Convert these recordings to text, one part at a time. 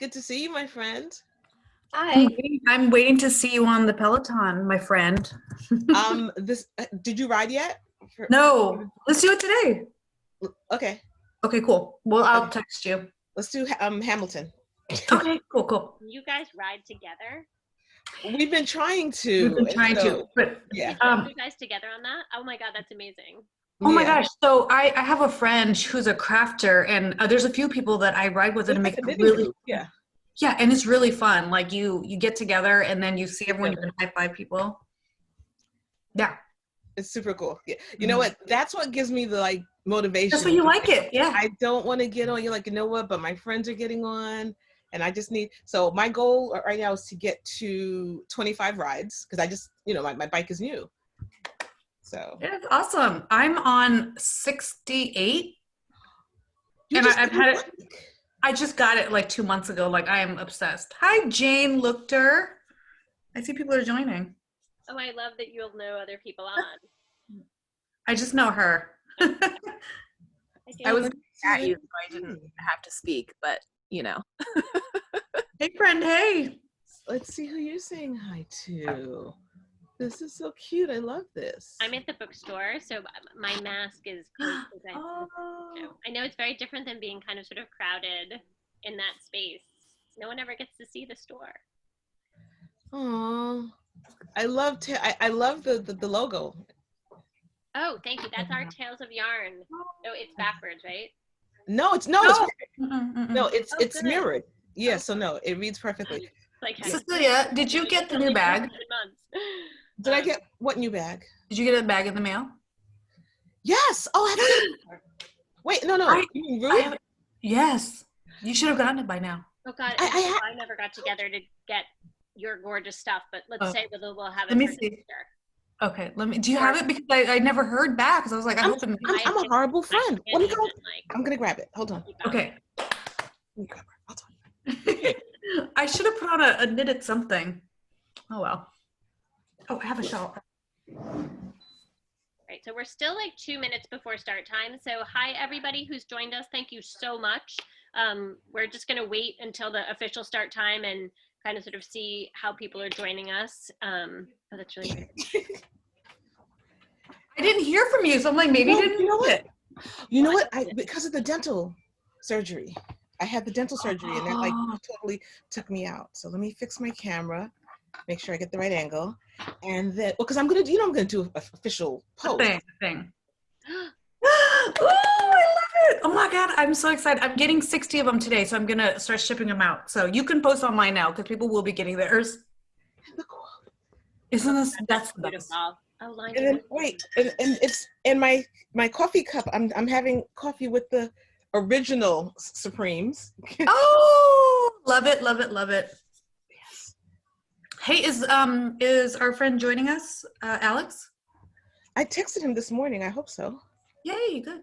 Good to see you, my friend. Hi. I'm waiting to see you on the Peloton, my friend. Did you ride yet? No, let's do it today. Okay. Okay, cool. Well, I'll text you. Let's do Hamilton. Okay, cool. You guys ride together? We've been trying to. But yeah. You guys together on that? Oh my God, that's amazing. Oh my gosh. So I have a friend who's a crafter, and there's a few people that I ride with and make it really Yeah, and it's really fun. Like you get together and then you see everyone, you can high five people. Yeah. It's super cool. Yeah. You know what? That's what gives me the motivation. That's what you like it. Yeah. I don't want to get on. You're like, you know what? But my friends are getting on, and I just need. So my goal right now is to get to 25 rides because I just, my bike is new. So it's awesome. I'm on 68, and I've had it. I just got it like 2 months ago. Like I am obsessed. Hi, Jane Lookter. I see people are joining. Oh, I love that you'll know other people on. I just know her. I was at you, so I didn't have to speak, but Hey, friend. Hey. Let's see who you're saying hi to. This is so cute. I love this. I'm at the bookstore, so my mask is closed. I know it's very different than being kind of sort of crowded in that space. No one ever gets to see the store. Oh, I love the logo. Oh, thank you. That's our Tales of Yarn. So it's backwards, right? No, it's it's mirrored. Yeah, so no, it reads perfectly. Cecilia, did you get the new bag? Did I get what new bag? Did you get a bag in the mail? Yes. Oh, I haven't. Wait, no. Yes. You should have gotten it by now. Oh God, I never got together to get your gorgeous stuff, but let's say we'll have it. Let me see. Okay, do you have it? Because I never heard back because I was like, I'm a horrible friend. Let me go. I'm gonna grab it. Hold on. Okay. Hold on. I should have put on a knitted something. Oh well. Oh, I have a shawl. Right, so we're still like 2 minutes before start time. So hi everybody who's joined us. Thank you so much. We're just gonna wait until the official start time and kind of sort of see how people are joining us. Oh, that's really great. I didn't hear from you, so I'm like, maybe you didn't know it. You know what? Because of the dental surgery. I had the dental surgery and that totally took me out. So let me fix my camera, make sure I get the right angle. And then, because I'm gonna do an official post. Thing. Oh, I love it. Oh my God, I'm so excited. I'm getting 60 of them today, so I'm gonna start shipping them out. So you can post online now because people will be getting theirs. Isn't this, that's beautiful. Oh, and then wait, and it's in my coffee cup. I'm having coffee with the original Supremes. Oh, love it. Yes. Hey, is our friend joining us, Alex? I texted him this morning. I hope so. Yay, good.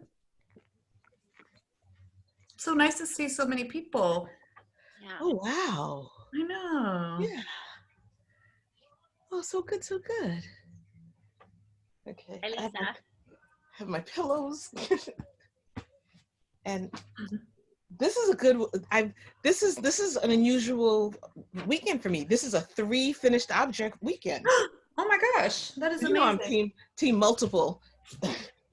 So nice to see so many people. Yeah. Oh wow. I know. Yeah. Oh, so good. Okay. Hi, Lisa. I have my pillows. And this is a good. This is an unusual weekend for me. This is a 3 finished object weekend. Oh my gosh, that is amazing. I'm team multiple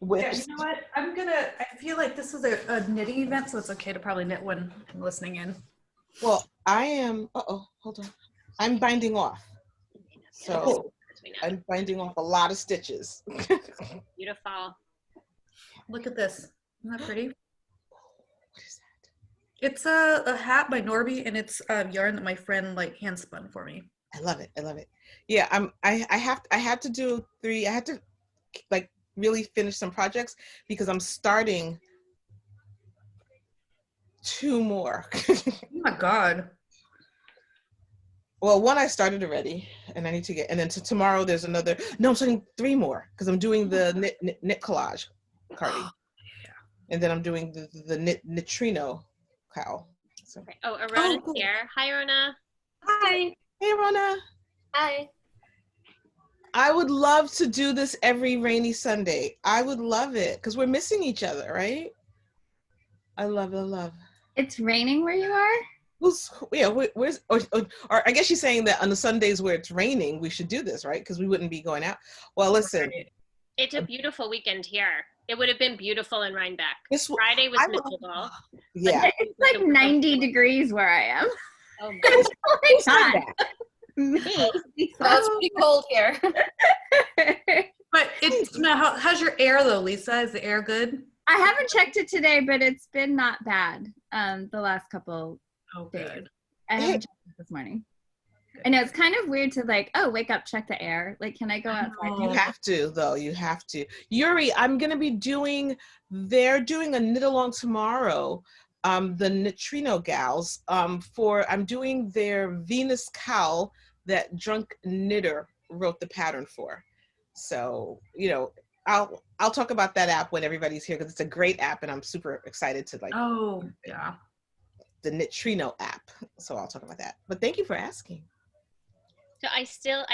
whips. Yeah, you know what? I feel like this is a knitting event, so it's okay to probably knit when I'm listening in. Well, I am. Hold on. I'm binding off. So I'm binding off a lot of stitches. Beautiful. Look at this. Isn't that pretty? What is that? It's a hat by Norby, and it's yarn that my friend hand spun for me. I love it. Yeah, I had to do 3. I had to really finish some projects because I'm starting 2 more. Oh my God. Well, 1 I started already, and I need to get, and then tomorrow there's another. No, I'm starting 3 more because I'm doing the knit collage, Cardi. Yeah. And then I'm doing the Nitrino cowl. So. Okay. Oh, Arona's here. Hi, Arona. Hi. Hey, Rona. Hi. I would love to do this every rainy Sunday. I would love it because we're missing each other, right? I love. It's raining where you are? where's or I guess she's saying that on the Sundays where it's raining, we should do this, right? Because we wouldn't be going out. Well, listen. It's a beautiful weekend here. It would have been beautiful in Rhinebeck. This Friday was miserable. Yeah. It's like 90 degrees where I am. Oh my It's really hot. that. Me. Well, it's pretty cold here. But it's how's your air though, Lisa? Is the air good? I haven't checked it today, but it's been not bad. The last couple days. Good. I haven't checked it this morning. I know it's kind of weird to like, oh, wake up, check the air. Like, can I go outside? You have to, though. You have to. Yuri, I'm going to be they're doing a knit along tomorrow, the Neutrino gals, I'm doing their Venus cowl that Drunk Knitter wrote the pattern for. So, I'll talk about that app when everybody's here because it's a great app and I'm super excited to like. Oh, yeah. The Neutrino app. So I'll talk about that. But thank you for asking. So I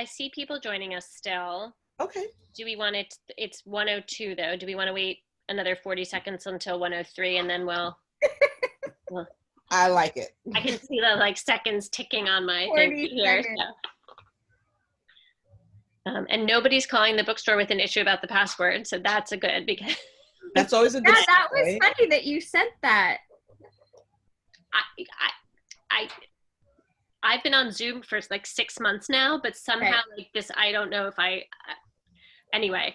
see people joining us still. Okay. Do we want it? It's 1:02 though. Do we want to wait another 40 seconds until 1:03 and then we'll I like it. I can see the like seconds ticking on my thing here. So. And nobody's calling the bookstore with an issue about the password, so that's a good because that's always a good. Yeah, that was funny that you said that. I've been on Zoom for like 6 months now, but somehow like this, I don't know if anyway,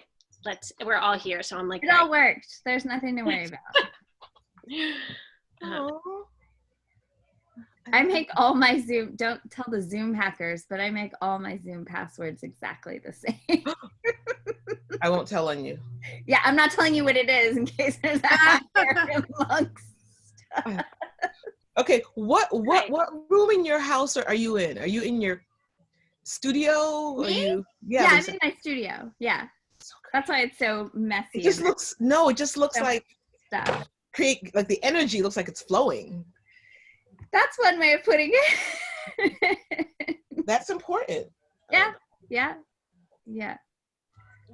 we're all here. So I'm like, it all worked. There's nothing to worry about. I make all my Zoom, don't tell the Zoom hackers, but I make all my Zoom passwords exactly the same. I won't tell on you. Yeah, I'm not telling you what it is in case there's a hacker amongst us. Okay, what room in your house are you in? Are you in your studio? Me? Yeah, I'm in my studio. Yeah. So that's why it's so messy. It just looks so like stuff. Like the energy looks like it's flowing. That's one way of putting it. That's important. Yeah.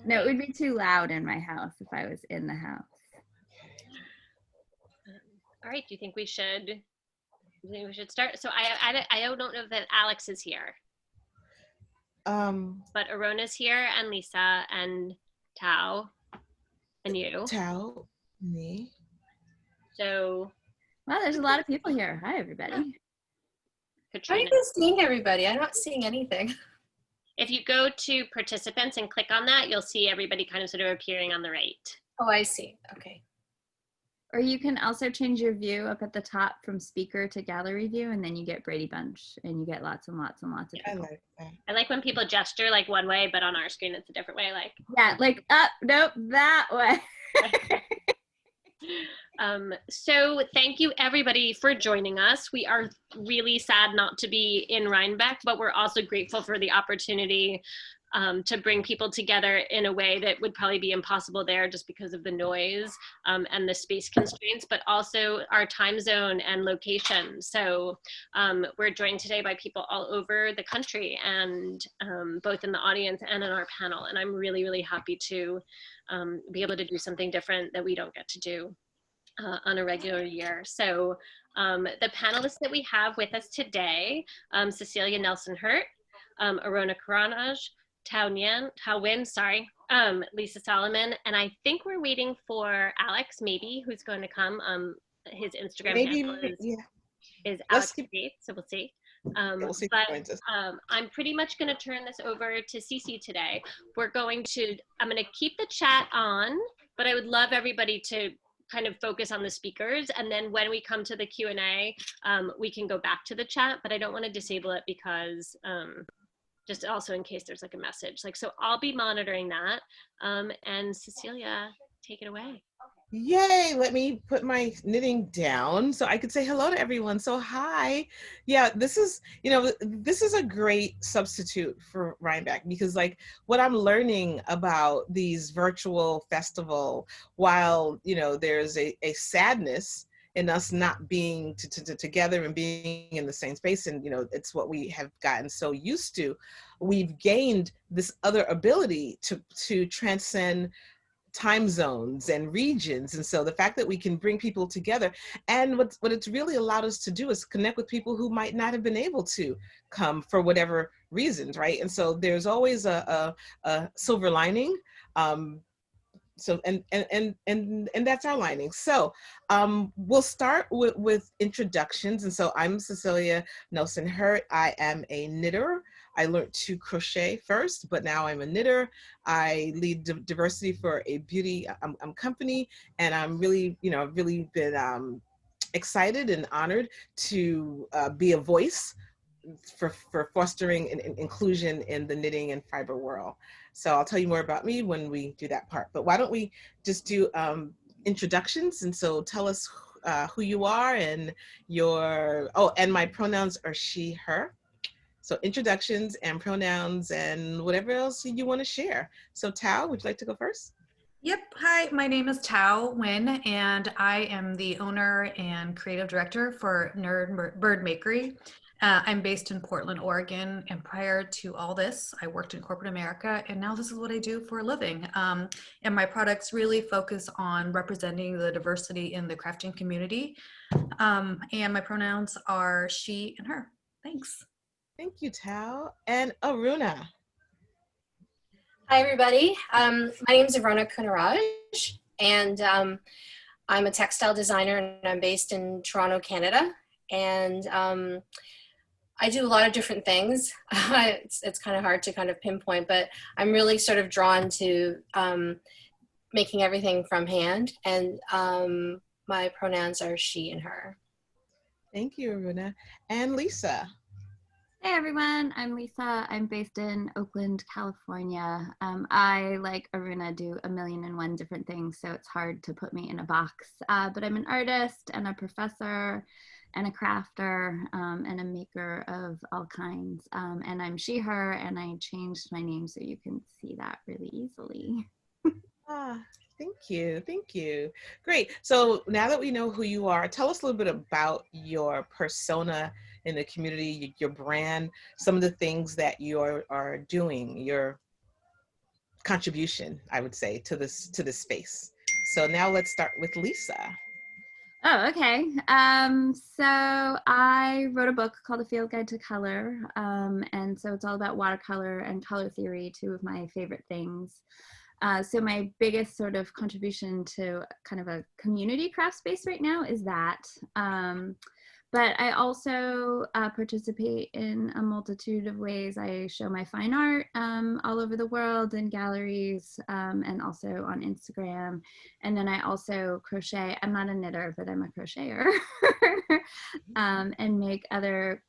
No, it would be too loud in my house if I was in the house. All right, do you think we should start? So I don't know that Alex is here. But Arona's here and Lisa and Tao and you. Tao, me. So. Wow, there's a lot of people here. Hi, everybody. Katrina. How are you guys seeing everybody? I'm not seeing anything. If you go to participants and click on that, you'll see everybody kind of sort of appearing on the right. Oh, I see. Okay. Or you can also change your view up at the top from speaker to gallery view, and then you get Brady Bunch, and you get lots and lots and lots of people. I like that. I like when people gesture like one way, but on our screen it's a different way. Like like up, nope, that way. So thank you everybody for joining us. We are really sad not to be in Rhinebeck, but we're also grateful for the opportunity to bring people together in a way that would probably be impossible there just because of the noise and the space constraints, but also our time zone and location. So we're joined today by people all over the country and both in the audience and in our panel. And I'm really, really happy to be able to do something different that we don't get to do on a regular year. So the panelists that we have with us today, Cecilia Nelson-Hurt, Arona Karanaj, Tao Nguyen, sorry, Lisa Solomon, and I think we're waiting for Alex, maybe, who's going to come. His Instagram handle is Alex Gates, so we'll see. We'll see but I'm pretty much going to turn this over to Cece today. I'm going to keep the chat on, but I would love everybody to kind of focus on the speakers, and then when we come to the Q&A, we can go back to the chat, but I don't want to disable it because just also in case there's like a message. So I'll be monitoring that. And Cecilia, take it away. Yay, let me put my knitting down so I could say hello to everyone. So hi. Yeah, this is a great substitute for Rhinebeck because what I'm learning about these virtual festival, while, there's a sadness in us not being together and being in the same space. And, it's what we have gotten so used to. We've gained this other ability to transcend time zones and regions. And so the fact that we can bring people together, and what it's really allowed us to do is connect with people who might not have been able to come for whatever reasons, right? And so there's always a silver lining. So and that's our lining. So we'll start with introductions. And so I'm Cecilia Nelson Hurt. I am a knitter. I learned to crochet first, but now I'm a knitter. I lead diversity for a beauty company, and I'm really, I've really been excited and honored to be a voice for fostering inclusion in the knitting and fiber world. So I'll tell you more about me when we do that part. But why don't we just do introductions? And so tell us who you are and and my pronouns are she, her. So introductions and pronouns and whatever else you want to share. So Tao, would you like to go first? Yep. Hi, my name is Tao Nguyen, and I am the owner and creative director for Nerd Bird Makery. I'm based in Portland, Oregon, and prior to all this, I worked in corporate America, and now this is what I do for a living. And my products really focus on representing the diversity in the crafting community. And my pronouns are she and her. Thanks. Thank you, Tao. And Aruna. Hi, everybody. My name is Aruna Kunaraj, and I'm a textile designer, and I'm based in Toronto, Canada. And I do a lot of different things. It's kind of hard to kind of pinpoint, but I'm really sort of drawn to making everything from hand. And my pronouns are she and her. Thank you, Aruna. And Lisa. Hey everyone, I'm Lisa. I'm based in Oakland, California. I, like Aruna, do 1,000,001 different things, so it's hard to put me in a box. But I'm an artist and a professor and a crafter and a maker of all kinds. And I'm she, her, and I changed my name so you can see that really easily. Thank you. Thank you. Great. So now that we know who you are, tell us a little bit about your persona in the community, your brand, some of the things that you are doing, your contribution, I would say, to this space. So now let's start with Lisa. Oh, okay. So I wrote a book called A Field Guide to Color. And so it's all about watercolor and color theory, two of my favorite things. So my biggest sort of contribution to kind of a community craft space right now is that. But I also participate in a multitude of ways. I show my fine art all over the world in galleries and also on Instagram. And then I also crochet. I'm not a knitter, but I'm a crocheter and make other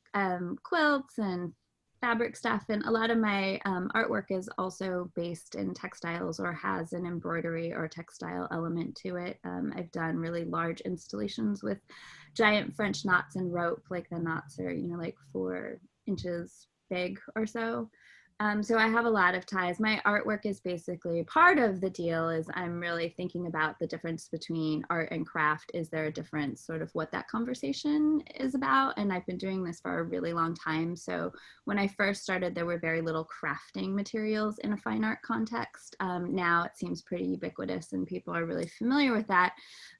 quilts and fabric stuff. And a lot of my artwork is also based in textiles or has an embroidery or textile element to it. I've done really large installations with giant French knots and rope. Like the knots are, like 4 inches big or so. So I have a lot of ties. My artwork is basically part of the deal is I'm really thinking about the difference between art and craft. Is there a difference, sort of what that conversation is about? And I've been doing this for a really long time. So when I first started, there were very little crafting materials in a fine art context. Now it seems pretty ubiquitous and people are really familiar with that.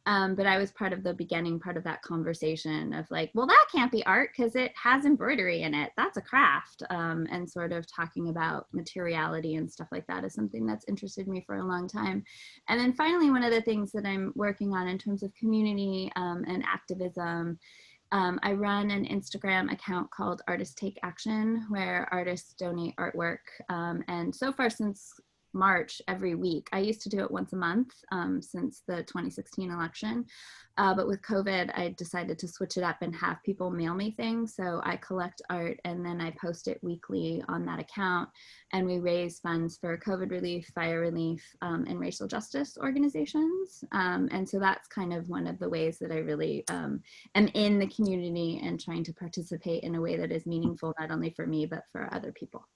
But I was part of the beginning part of that conversation of like, well, that can't be art because it has embroidery in it. That's a craft. And sort of talking about materiality and stuff like that is something that's interested me for a long time. And then finally, one of the things that I'm working on in terms of community and activism, I run an Instagram account called Artists Take Action, where artists donate artwork. And so far since March, every week. I used to do it once a month since the 2016 election. But with COVID, I decided to switch it up and have people mail me things. So I collect art and then I post it weekly on that account. And we raise funds for COVID relief, fire relief, and racial justice organizations. And so that's kind of one of the ways that I really am in the community and trying to participate in a way that is meaningful, not only for me, but for other people.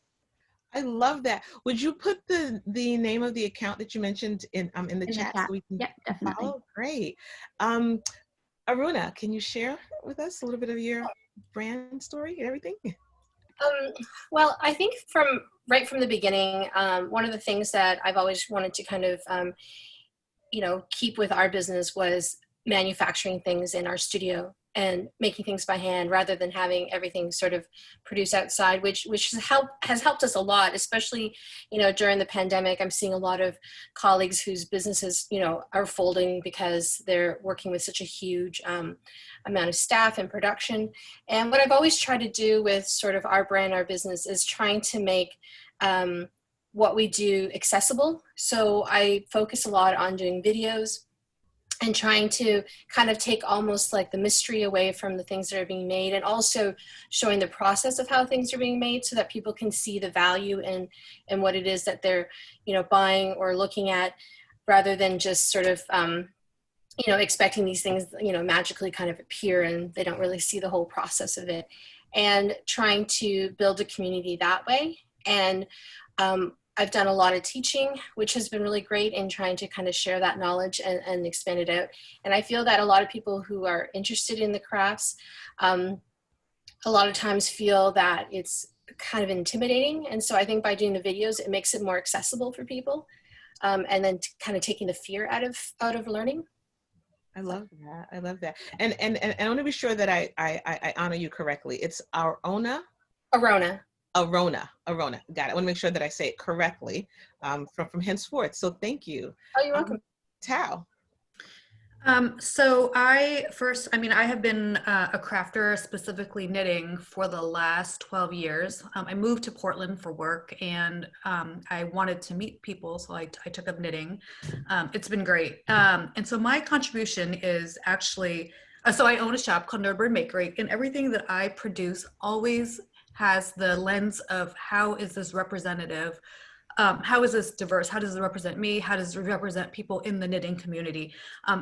I love that. Would you put the name of the account that you mentioned in the chat so we can definitely follow? Great. Aruna, can you share with us a little bit of your brand story and everything? Well, I think right from the beginning, one of the things that I've always wanted to kind of keep with our business was manufacturing things in our studio and making things by hand rather than having everything sort of produced outside, which has helped us a lot, especially, during the pandemic. I'm seeing a lot of colleagues whose businesses, are folding because they're working with such a huge amount of staff and production. And what I've always tried to do with sort of our brand, our business, is trying to make what we do accessible. So I focus a lot on doing videos and trying to kind of take almost like the mystery away from the things that are being made, and also showing the process of how things are being made so that people can see the value in what it is that they're, buying or looking at, rather than just sort of, expecting these things, magically kind of appear and they don't really see the whole process of it, and trying to build a community that way. And I've done a lot of teaching, which has been really great in trying to kind of share that knowledge and expand it out. And I feel that a lot of people who are interested in the crafts, a lot of times feel that it's kind of intimidating. And so I think by doing the videos, it makes it more accessible for people. And then kind of taking the fear out of learning. I love that. I love that. And I want to be sure that I honor you correctly. It's Arona? Arona. Got it. I want to make sure that I say it correctly from henceforth. So thank you. Oh, you're welcome. Tao. So I have been a crafter, specifically knitting, for the last 12 years. I moved to Portland for work, and I wanted to meet people, so I took up knitting. It's been great. And so my contribution is actually, so I own a shop called Nerdbird Makery, and everything that I produce always has the lens of how is this representative, how is this diverse, how does it represent me, how does it represent people in the knitting community.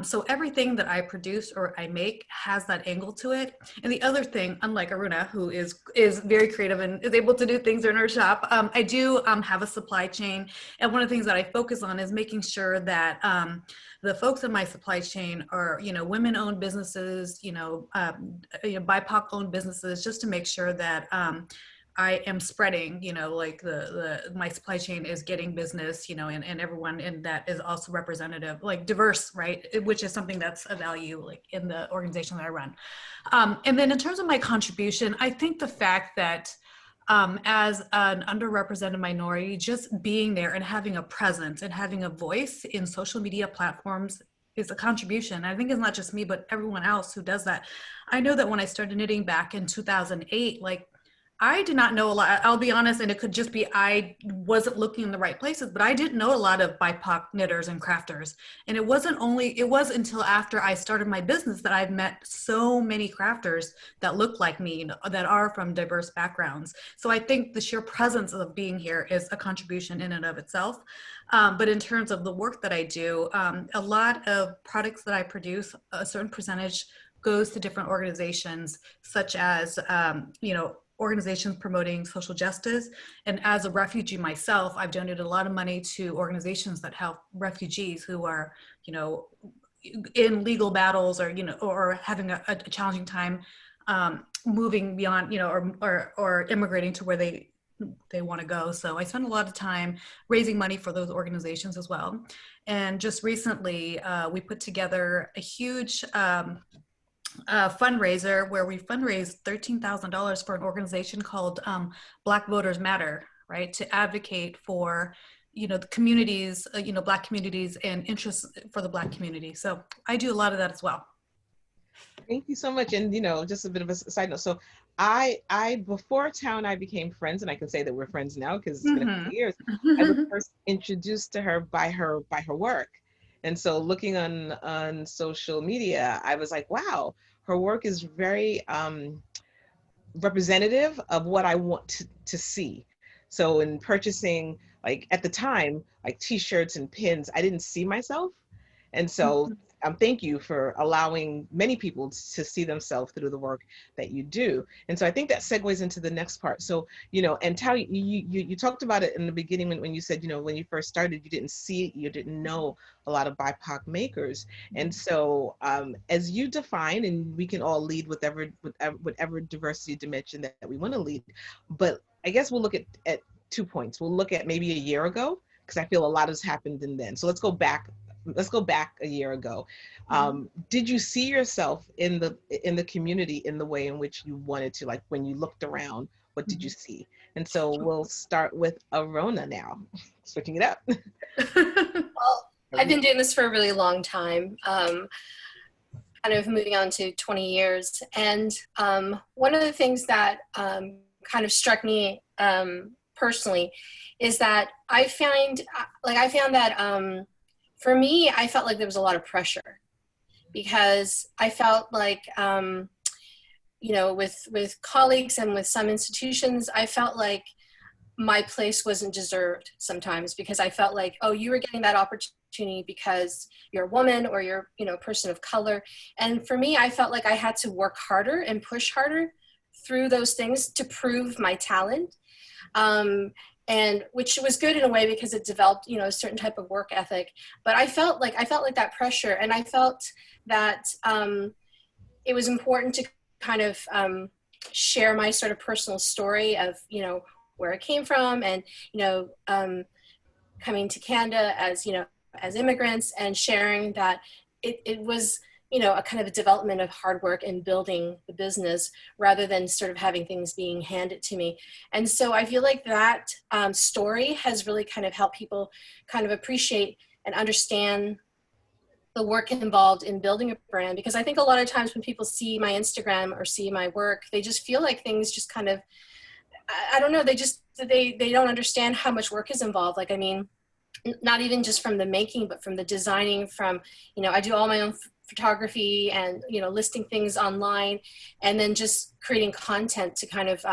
So everything that I produce or I make has that angle to it. And the other thing, unlike Aruna, who is very creative and is able to do things in her shop, I do have a supply chain. And one of the things that I focus on is making sure that the folks in my supply chain are, women-owned businesses, BIPOC-owned businesses, just to make sure that I am spreading, like my supply chain is getting business, and everyone in that is also representative, like diverse, right? Which is something that's a value, like in the organization that I run. And then in terms of my contribution, I think the fact that as an underrepresented minority, just being there and having a presence and having a voice in social media platforms is a contribution. I think it's not just me, but everyone else who does that. I know that when I started knitting back in 2008, I did not know a lot. I'll be honest, and it could just be I wasn't looking in the right places, but I didn't know a lot of BIPOC knitters and crafters. And it was until after I started my business that I've met so many crafters that look like me, that are from diverse backgrounds. So I think the sheer presence of being here is a contribution in and of itself. But in terms of the work that I do, a lot of products that I produce, a certain percentage goes to different organizations, such as, organizations promoting social justice. And as a refugee myself, I've donated a lot of money to organizations that help refugees who are, in legal battles or having a challenging time moving beyond, or immigrating to where they want to go. So I spend a lot of time raising money for those organizations as well. And just recently, we put together a huge fundraiser where we fundraised $13,000 for an organization called Black Voters Matter, right? To advocate for, the communities, Black communities and interests for the Black community. So I do a lot of that as well. Thank you so much. And, just a bit of a side note. So I before Tao and I became friends, and I can say that we're friends now because it's been a few years, I was first introduced to her by her work. And so looking on social media, I was like, wow, her work is very representative of what I want to see. So in purchasing, at the time, t-shirts and pins, I didn't see myself. And so thank you for allowing many people to see themselves through the work that you do. And so I think that segues into the next part. So, and Tao, you talked about it in the beginning when you said, when you first started, you didn't see it, you didn't know a lot of BIPOC makers. And so as you define, and we can all lead whatever diversity dimension that we want to lead, but I guess we'll look at 2 points. We'll look at maybe a year ago, because I feel a lot has happened in then. So let's go back let's go back a year ago. Did you see yourself in the community in the way in which you wanted to? Like when you looked around, what did you see? And so we'll start with Arona now, switching it up. Well, I've been doing this for a really long time, kind of moving on to 20 years. And one of the things that kind of struck me personally is that I found that for me, I felt like there was a lot of pressure, because I felt like, you know, with colleagues and with some institutions, I felt like my place wasn't deserved sometimes, because I felt like, oh, you were getting that opportunity because you're a woman or you're, you know, a person of color. And for me, I felt like I had to work harder and push harder through those things to prove my talent. And which was good in a way, because it developed, you know, a certain type of work ethic. But I felt like that pressure, and I felt that it was important to kind of share my sort of personal story of, you know, where I came from, and, you know, coming to Canada as, you know, as immigrants, and sharing that it was, you know, a kind of a development of hard work and building the business, rather than sort of having things being handed to me. And so I feel like that story has really kind of helped people kind of appreciate and understand the work involved in building a brand. Because I think a lot of times when people see my Instagram or see my work, they just feel like things just kind of, I don't know, they don't understand how much work is involved. Like, I mean, not even just from the making, but from the designing, from, you know, I do all my own photography and, you know, listing things online, and then just creating content to kind of,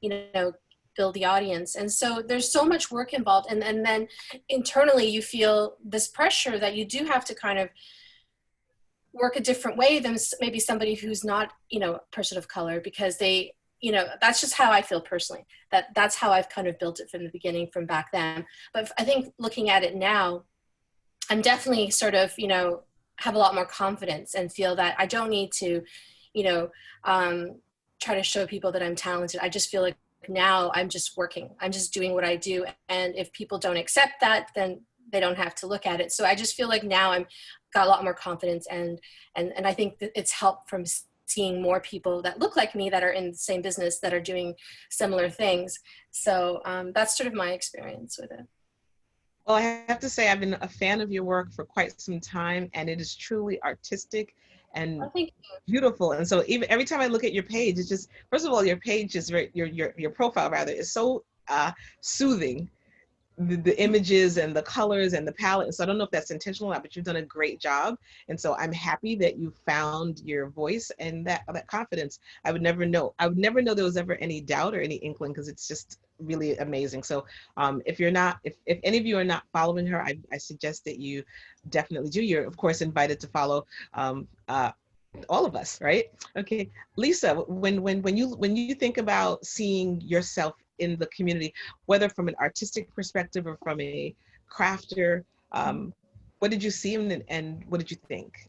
you know, build the audience. And so there's so much work involved. And then internally you feel this pressure that you do have to kind of work a different way than maybe somebody who's not, you know, a person of color, because they, you know, that's just how I feel personally. That's how I've kind of built it from the beginning, from back then. But I think looking at it now, I'm definitely sort of, you know, have a lot more confidence and feel that I don't need to, you know, try to show people that I'm talented. I just feel like now I'm just working. I'm just doing what I do. And if people don't accept that, then they don't have to look at it. So I just feel like now I'm got a lot more confidence, and I think that it's helped from seeing more people that look like me that are in the same business that are doing similar things. So that's sort of my experience with it. Well, I have to say I've been a fan of your work for quite some time, and it is truly artistic and beautiful. And so even every time I look at your page, it's just, first of all, your page is very, your profile rather, is so soothing. The images and the colors and the palette. And so I don't know if that's intentional or not, but you've done a great job. And so I'm happy that you found your voice and that confidence. I would never know there was ever any doubt or any inkling, because it's just really amazing. So if any of you are not following her, I suggest that you definitely do. You're of course invited to follow all of us, right? Okay, Lisa, when you think about seeing yourself in the community, whether from an artistic perspective or from a crafter, what did you see and what did you think?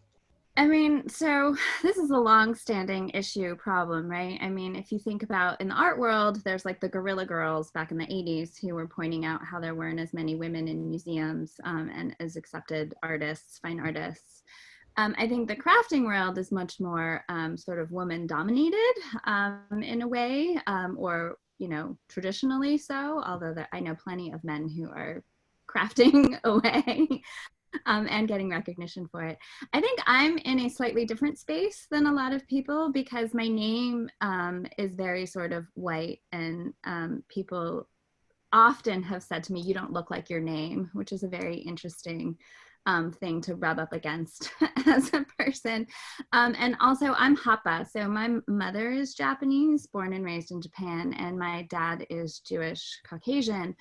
I mean, so this is a long-standing problem, right? I mean, if you think about in the art world, there's like the Guerrilla Girls back in the 80s who were pointing out how there weren't as many women in museums and as accepted artists, fine artists. I think the crafting world is much more sort of woman-dominated in a way, or, you know, traditionally so, although I know plenty of men who are crafting away and getting recognition for it. I think I'm in a slightly different space than a lot of people, because my name is very sort of white, and people often have said to me, you don't look like your name, which is a very interesting thing to rub up against as a person. And also I'm Hapa. So my mother is Japanese, born and raised in Japan, and my dad is Jewish Caucasian.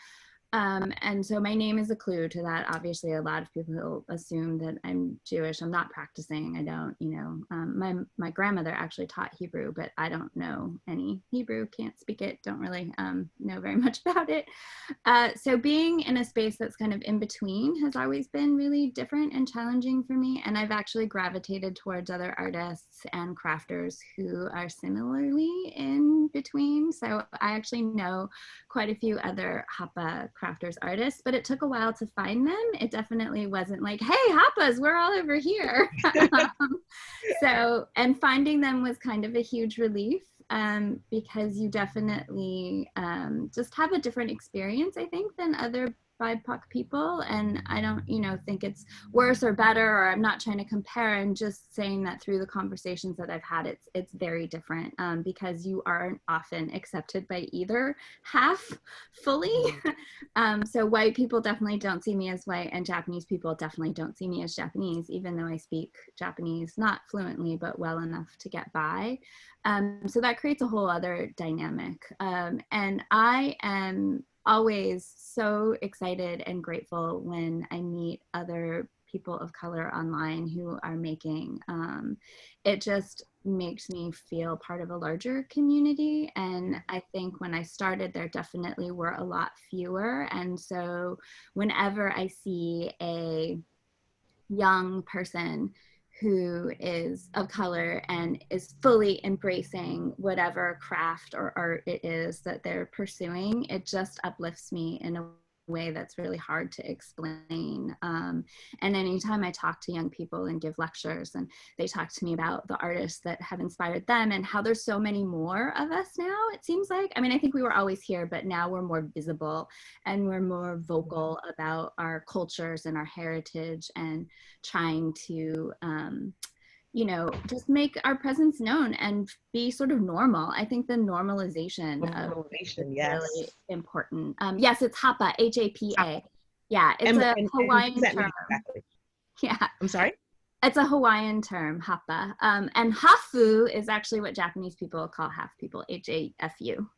And so my name is a clue to that. Obviously, a lot of people assume that I'm Jewish. I'm not practicing. I don't, you know, my grandmother actually taught Hebrew, but I don't know any Hebrew, can't speak it, don't really know very much about it. So being in a space that's kind of in between has always been really different and challenging for me. And I've actually gravitated towards other artists and crafters who are similarly in between. So I actually know quite a few other Hapa crafters, artists, but it took a while to find them. It definitely wasn't like, hey, Happas, we're all over here. So, and finding them was kind of a huge relief, because you definitely just have a different experience, I think, than other BIPOC people. And I don't, think it's worse or better, or I'm not trying to compare. I'm just saying that through the conversations that I've had, it's very different, because you aren't often accepted by either half fully. So white people definitely don't see me as white, and Japanese people definitely don't see me as Japanese, even though I speak Japanese, not fluently, but well enough to get by. So that creates a whole other dynamic. And I am always so excited and grateful when I meet other people of color online who are making. It just makes me feel part of a larger community. And I think when I started, there definitely were a lot fewer. And so whenever I see a young person who is of color and is fully embracing whatever craft or art it is that they're pursuing, it just uplifts me in a way that's really hard to explain. And anytime I talk to young people and give lectures, and they talk to me about the artists that have inspired them and how there's so many more of us now, it seems like. I mean, I think we were always here, but now we're more visible and we're more vocal about our cultures and our heritage, and trying to just make our presence known and be sort of normal. I think the normalization of is really important. Yes, it's Hapa, H-A-P-A. Yeah, it's a Hawaiian term. Exactly? Yeah. I'm sorry? It's a Hawaiian term, Hapa. And Hafu is actually what Japanese people call half people, H-A-F-U,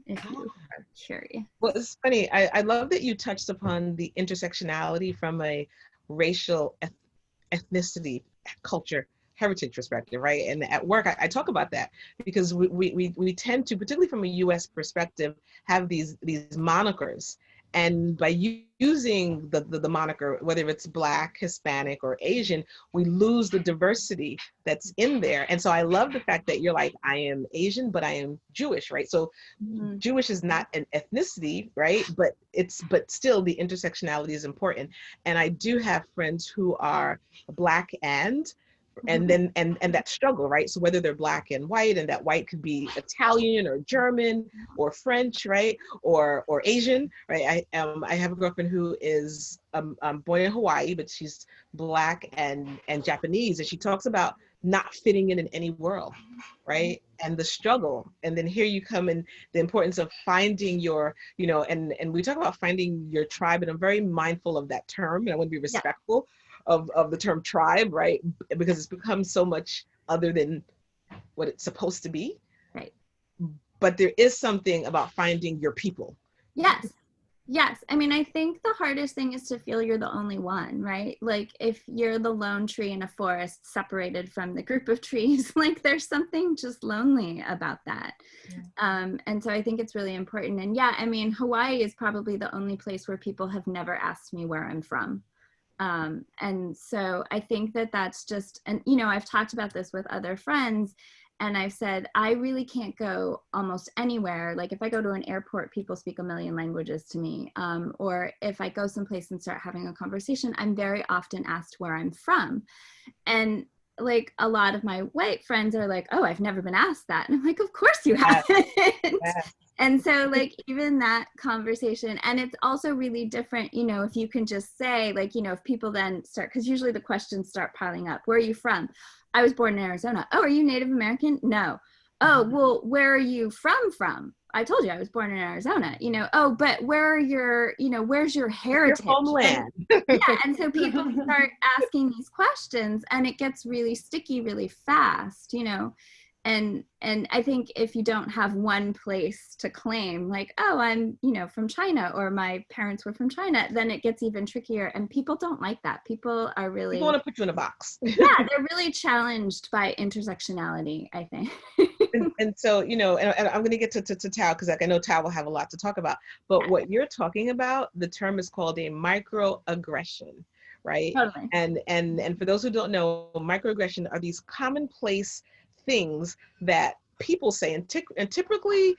if you are curious. Well, it's funny. I love that you touched upon the intersectionality from a racial, ethnicity, culture, heritage perspective, right? And at work, I talk about that because we tend to, particularly from a U.S. perspective, have these monikers. And by using the moniker, whether it's Black, Hispanic, or Asian, we lose the diversity that's in there. And so I love the fact that you're like, I am Asian, but I am Jewish, right? So Jewish is not an ethnicity, right? But still the intersectionality is important. And I do have friends who are Black and then and that struggle, right? So whether they're Black and white, and that white could be Italian or German or French, right? Or Asian, right? I have a girlfriend who is born in Hawaii, but she's Black and Japanese, and she talks about not fitting in any world, right? And the struggle. And then here you come in the importance of finding your, and we talk about finding your tribe, and I'm very mindful of that term, and I want to be respectful of the term tribe, right? Because it's become so much other than what it's supposed to be. Right. But there is something about finding your people. Yes. Yes. I mean, I think the hardest thing is to feel you're the only one, right? Like if you're the lone tree in a forest separated from the group of trees, like there's something just lonely about that. Yeah. And so I think it's really important. And yeah, I mean, Hawaii is probably the only place where people have never asked me where I'm from. And so I think that that's just, and I've talked about this with other friends, and I've said, I really can't go almost anywhere. Like if I go to an airport, people speak a million languages to me. Or if I go someplace and start having a conversation, I'm very often asked where I'm from. And like a lot of my white friends are like, oh, I've never been asked that. And I'm like, of course you haven't. And so like even that conversation, and it's also really different, if you can just say like, if people then start, because usually the questions start piling up. Where are you from? I was born in Arizona. Oh, are you Native American? No. Oh, well, where are you from? I told you I was born in Arizona, oh, but where are your, where's your heritage? Your homeland. And so people start asking these questions, and it gets really sticky really fast, And I think if you don't have one place to claim, like, oh, I'm, from China, or my parents were from China, then it gets even trickier. And people don't like that. People are really... People want to put you in a box. Yeah, they're really challenged by intersectionality, I think. and so, and I'm going to get to Tao, because I know Tao will have a lot to talk about. But what you're talking about, the term is called a microaggression, right? Totally. And for those who don't know, microaggression are these commonplace things that people say, and typically,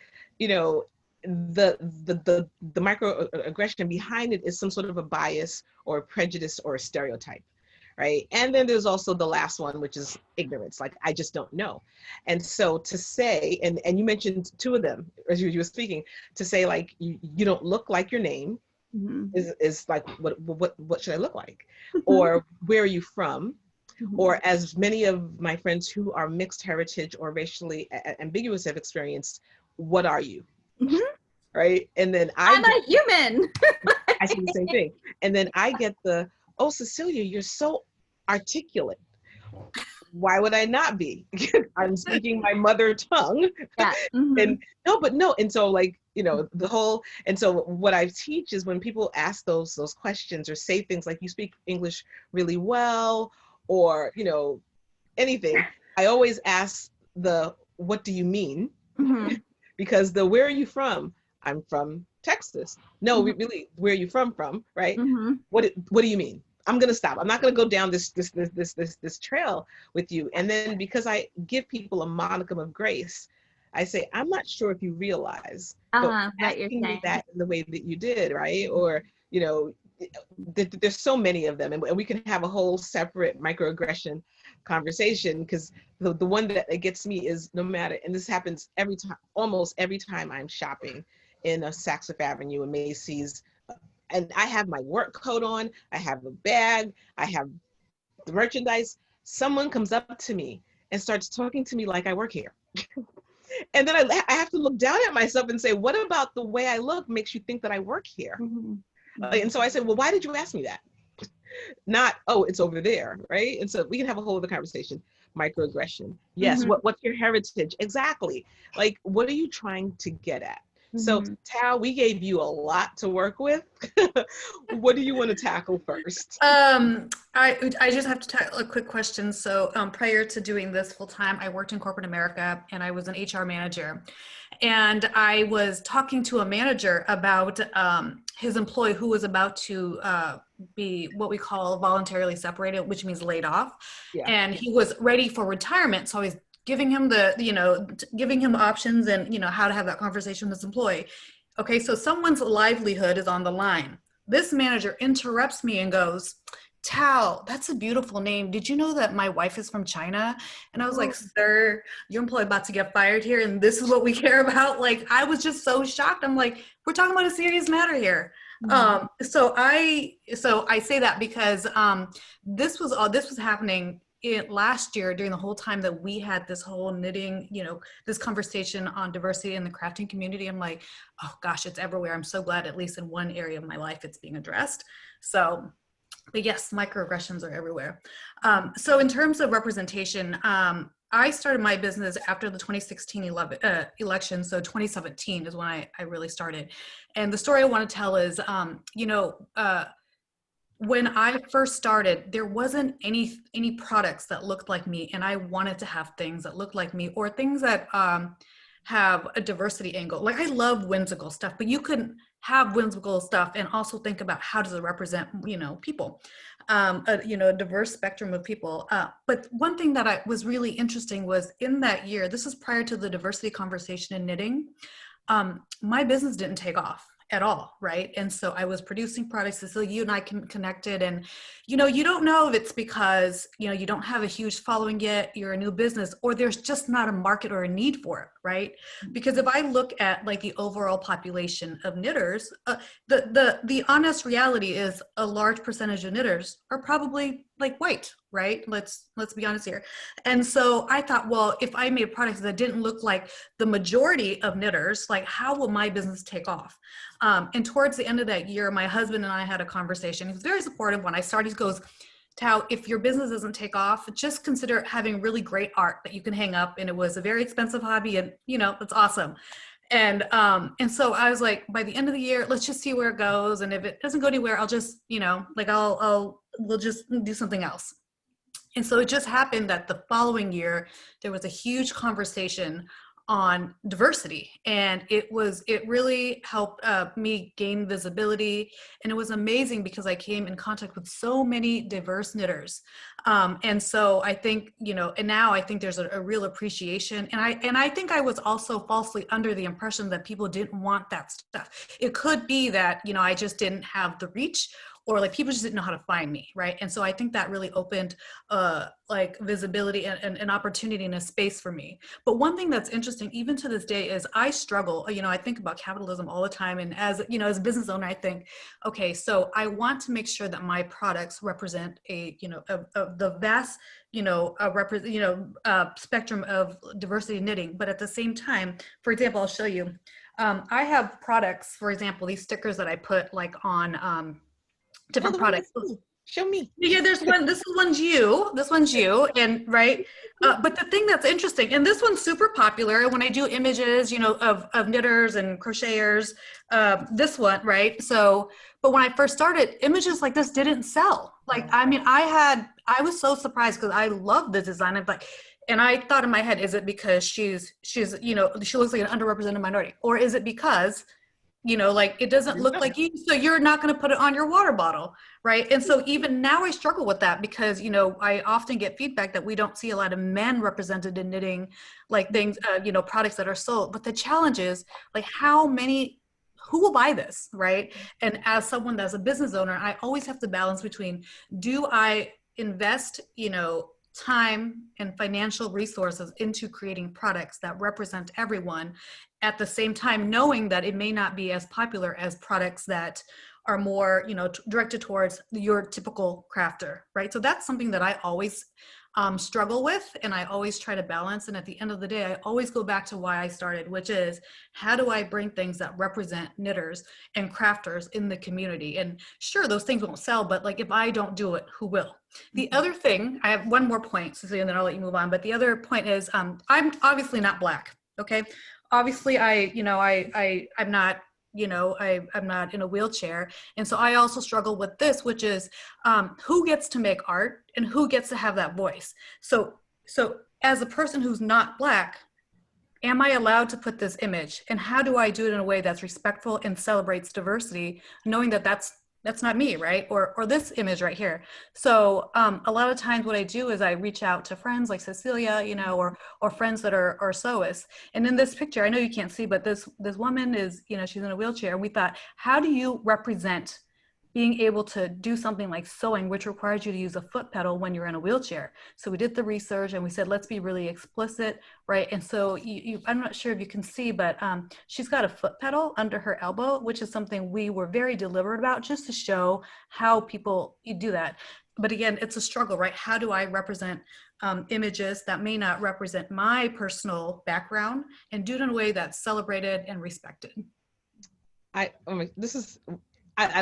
the microaggression behind it is some sort of a bias or prejudice or a stereotype, right? And then there's also the last one, which is ignorance, like I just don't know. And so to say, and you mentioned two of them as you were speaking, to say like you don't look like your name, is like what should I look like, or where are you from? Or as many of my friends who are mixed heritage or racially ambiguous have experienced, what are you? Right? And then I'm a human. I say the same thing. And then I get oh, Cecilia, you're so articulate. Why would I not be? I'm speaking my mother tongue. Yeah. And no. And so like, the whole, and so what I teach is when people ask those questions or say things like, you speak English really well, or, anything, I always ask what do you mean? Because where are you from? I'm from Texas. No, really, where are you from, right? What do you mean? I'm going to stop. I'm not going to go down this trail with you. And then because I give people a modicum of grace, I say, I'm not sure if you realize, but asking me that in the way that you did, right? Or, there's so many of them, and we can have a whole separate microaggression conversation, because the one that gets me is, no matter, and this happens every time, almost every time I'm shopping in a Saks Fifth Avenue and Macy's, and I have my work coat on, I have a bag, I have the merchandise, someone comes up to me and starts talking to me like I work here. And then I have to look down at myself and say, what about the way I look makes you think that I work here? And so I said, well, why did you ask me that? Not, oh, it's over there, right? And so we can have a whole other conversation. Microaggression. Yes, what's your heritage? Exactly. Like, what are you trying to get at? So Tao, we gave you a lot to work with. What do you want to tackle first? I just have to tackle a quick question. So prior to doing this full time, I worked in corporate America and I was an HR manager. And I was talking to a manager about his employee who was about to be what we call voluntarily separated, which means laid off. Yeah. And he was ready for retirement. So I was giving him giving him options and, how to have that conversation with his employee. Okay, so someone's livelihood is on the line. This manager interrupts me and goes, Tao, that's a beautiful name. Did you know that my wife is from China? And I was like, sir, your employee about to get fired here, and this is what we care about? Like, I was just so shocked. I'm like, we're talking about a serious matter here. So I say that because this was happening last year during the whole time that we had this whole knitting, this conversation on diversity in the crafting community. I'm like, oh gosh, it's everywhere. I'm so glad at least in one area of my life it's being addressed. So, but yes, microaggressions are everywhere. So in terms of representation, I started my business after the 2016 election. So 2017 is when I really started. And the story I want to tell is, when I first started, there wasn't any products that looked like me, and I wanted to have things that looked like me, or things that have a diversity angle. Like, I love whimsical stuff, but you couldn't have whimsical stuff and also think about how does it represent, people, a diverse spectrum of people. But one thing that was really interesting was in that year, this is prior to the diversity conversation in knitting, my business didn't take off at all, right? And so I was producing products. So you and I connected, and you don't know if it's because you don't have a huge following yet, you're a new business, or there's just not a market or a need for it, right? Because if I look at like the overall population of knitters, the honest reality is a large percentage of knitters are probably like white, right? Let's be honest here. And so I thought, well, if I made products that didn't look like the majority of knitters, like how will my business take off? And towards the end of that year, my husband and I had a conversation. He was very supportive. When I started, he goes, Tao, if your business doesn't take off, just consider having really great art that you can hang up. And it was a very expensive hobby, and that's awesome. And so I was like, by the end of the year, let's just see where it goes. And if it doesn't go anywhere, I'll just, we'll just do something else. And so it just happened that the following year, there was a huge conversation on diversity, and it really helped me gain visibility, and it was amazing because I came in contact with so many diverse knitters, and so I think, you know, and now I think there's a real appreciation, and I think I was also falsely under the impression that people didn't want that stuff. It could be that, you know, I just didn't have the reach, or like people just didn't know how to find me, right? And so I think that really opened like visibility and an opportunity and a space for me. But one thing that's interesting, even to this day, is I struggle, you know, I think about capitalism all the time. And as, you know, as a business owner, I think, okay, so I want to make sure that my products represent a, you know, the vast, you know, spectrum of diversity knitting. But at the same time, for example, I'll show you, I have products, for example, these stickers that I put like on different products. Show me. Yeah, there's one, this one's you, and right. But the thing that's interesting, and this one's super popular when I do images, you know, of knitters and crocheters, this one, right? So, but when I first started, images like this didn't sell. Like, I mean, I was so surprised because I love the design. I'm like, and I thought in my head, is it because she's, you know, she looks like an underrepresented minority, or is it because, you know, like it doesn't look like you, so you're not going to put it on your water bottle, right? And so even now I struggle with that because, you know, I often get feedback that we don't see a lot of men represented in knitting, like things, you know, products that are sold. But the challenge is like, who will buy this, right? And as someone that's a business owner, I always have to balance between, do I invest, you know, time and financial resources into creating products that represent everyone, at the same time knowing that it may not be as popular as products that are more, you know, directed towards your typical crafter, right? So that's something that I always struggle with, and I always try to balance. And at the end of the day, I always go back to why I started, which is, how do I bring things that represent knitters and crafters in the community? And sure, those things won't sell, but like if I don't do it, who will? The other thing, I have one more point, Cecilia, and then I'll let you move on. But the other point is, I'm obviously not Black, okay? Obviously, I'm not, you know, I'm not in a wheelchair. And so I also struggle with this, which is who gets to make art and who gets to have that voice? So as a person who's not Black, am I allowed to put this image? And how do I do it in a way that's respectful and celebrates diversity, knowing that that's not me, right? Or this image right here. So a lot of times what I do is I reach out to friends like Cecilia, you know, or friends that are sewists. And in this picture, I know you can't see, but this woman is, you know, she's in a wheelchair. And we thought, how do you represent being able to do something like sewing, which requires you to use a foot pedal when you're in a wheelchair? So we did the research and we said, let's be really explicit, right? And so I'm not sure if you can see, but she's got a foot pedal under her elbow, which is something we were very deliberate about, just to show how people do that. But again, it's a struggle, right? How do I represent images that may not represent my personal background and do it in a way that's celebrated and respected? I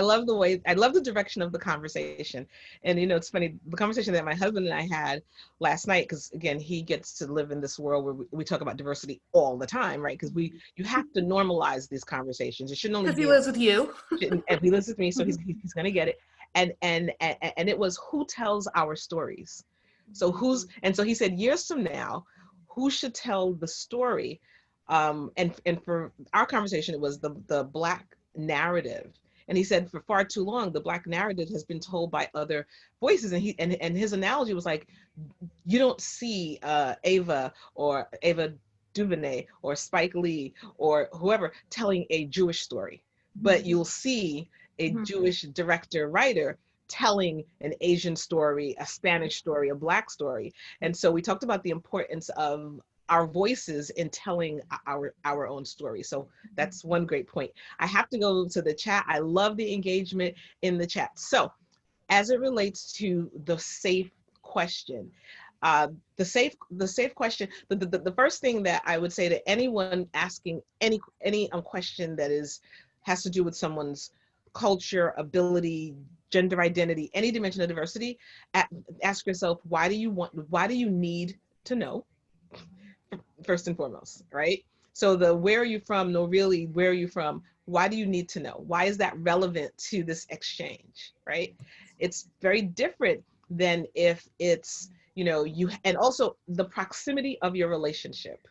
love the direction of the conversation. And, you know, it's funny, the conversation that my husband and I had last night, because again, he gets to live in this world where we talk about diversity all the time, right? Because you have to normalize these conversations. It shouldn't only be— because he lives with you. And he lives with me, so he's going to get it. And it was, who tells our stories? So so he said, years from now, who should tell the story? And for our conversation, it was the Black narrative. And he said, for far too long, the Black narrative has been told by other voices. And his analogy was like, you don't see Ava DuVernay or Spike Lee or whoever telling a Jewish story, but you'll see a Jewish director, writer telling an Asian story, a Spanish story, a Black story. And so we talked about the importance of our voices in telling our own story. So that's one great point. I have to go to the chat. I love the engagement in the chat. So as it relates to the safe question, the safe question, the first thing that I would say to anyone asking any question that has to do with someone's culture, ability, gender identity, any dimension of diversity, ask yourself, why do you need to know? First and foremost, right? So the where are you from? No, really, where are you from? Why do you need to know? Why is that relevant to this exchange, right? It's very different than if it's, you know, and also the proximity of your relationship.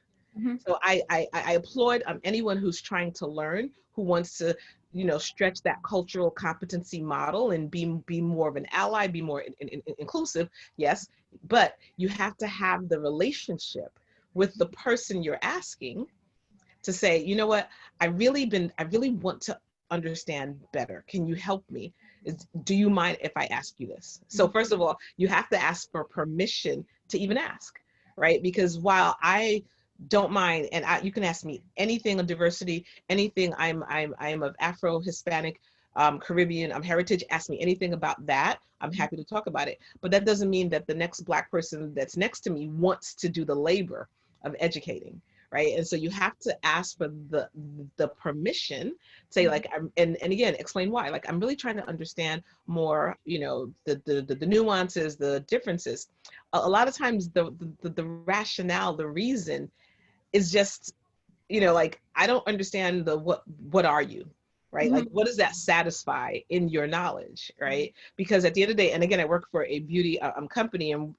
So I applaud anyone who's trying to learn, who wants to, stretch that cultural competency model and be more of an ally, be more inclusive. Yes, but you have to have the relationship with the person you're asking to say, you know what, I really want to understand better. Can you help me? Do you mind if I ask you this? So first of all, you have to ask for permission to even ask, right? Because while I don't mind, and you can ask me anything on diversity, anything. I'm of Afro, Hispanic, Caribbean, heritage. Ask me anything about that. I'm happy to talk about it. But that doesn't mean that the next Black person that's next to me wants to do the labor of educating, right? And so you have to ask for the permission, say like, and again, explain why. Like, I'm really trying to understand more, the nuances, the differences. A lot of times the rationale, the reason is just, like, I don't understand what are you, right? Like, what does that satisfy in your knowledge, right? Because at the end of the day, and again, I work for a beauty company, and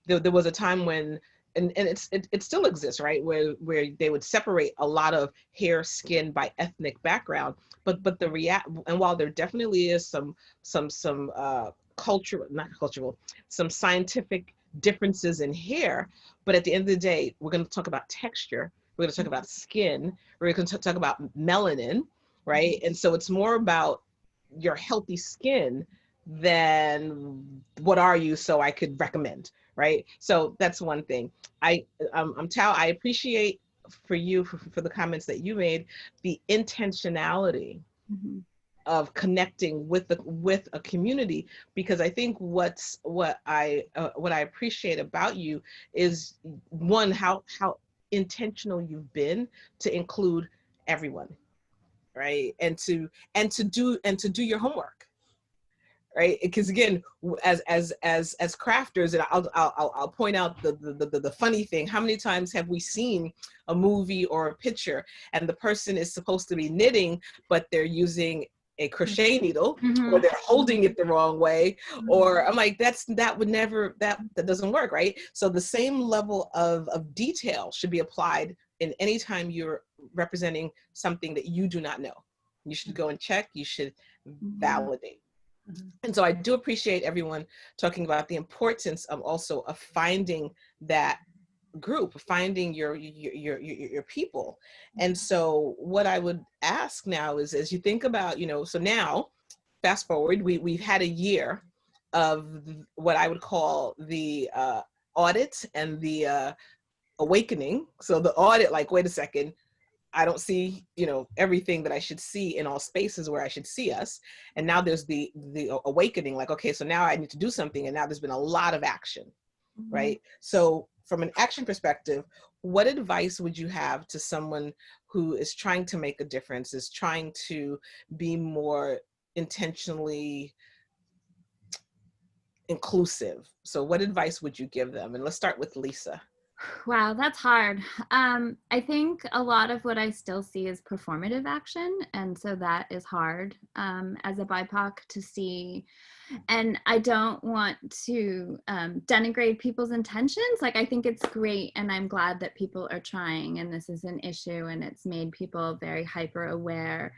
there was a time when, and it still exists, right, where they would separate a lot of hair, skin by ethnic background, but and while there definitely is some cultural, not cultural, some scientific differences in hair, but at the end of the day, we're going to talk about texture, we're going to talk about skin, we're going to talk about melanin, right? And so it's more about your healthy skin than what are you, so I could recommend, right? So that's one thing. I'm Tao, I appreciate for you, for the comments that you made, the intentionality of connecting with a community, because I think what I appreciate about you is, one, how intentional you've been to include everyone, right? And to do your homework, right? Because again, as crafters, and I'll point out the funny thing: how many times have we seen a movie or a picture and the person is supposed to be knitting, but they're using a crochet needle, or they're holding it the wrong way, or I'm like, that doesn't work, right? So the same level of detail should be applied in any time you're representing something that you do not know. You should go and check, you should validate. And so I do appreciate everyone talking about the importance of also of finding that group, finding your people. And so what I would ask now is, as you think about, so now fast forward, we've had a year of what I would call the audit and the awakening. So the audit, like, wait a second, I don't see, everything that I should see in all spaces where I should see us. And now there's the awakening, like, okay, so now I need to do something. And now there's been a lot of action, right? So from an action perspective, what advice would you have to someone who is trying to make a difference, is trying to be more intentionally inclusive? So what advice would you give them? And let's start with Lisa. Wow, that's hard. I think a lot of what I still see is performative action. And so that is hard as a BIPOC to see. And I don't want to denigrate people's intentions. Like, I think it's great, and I'm glad that people are trying, and this is an issue, and it's made people very hyper aware.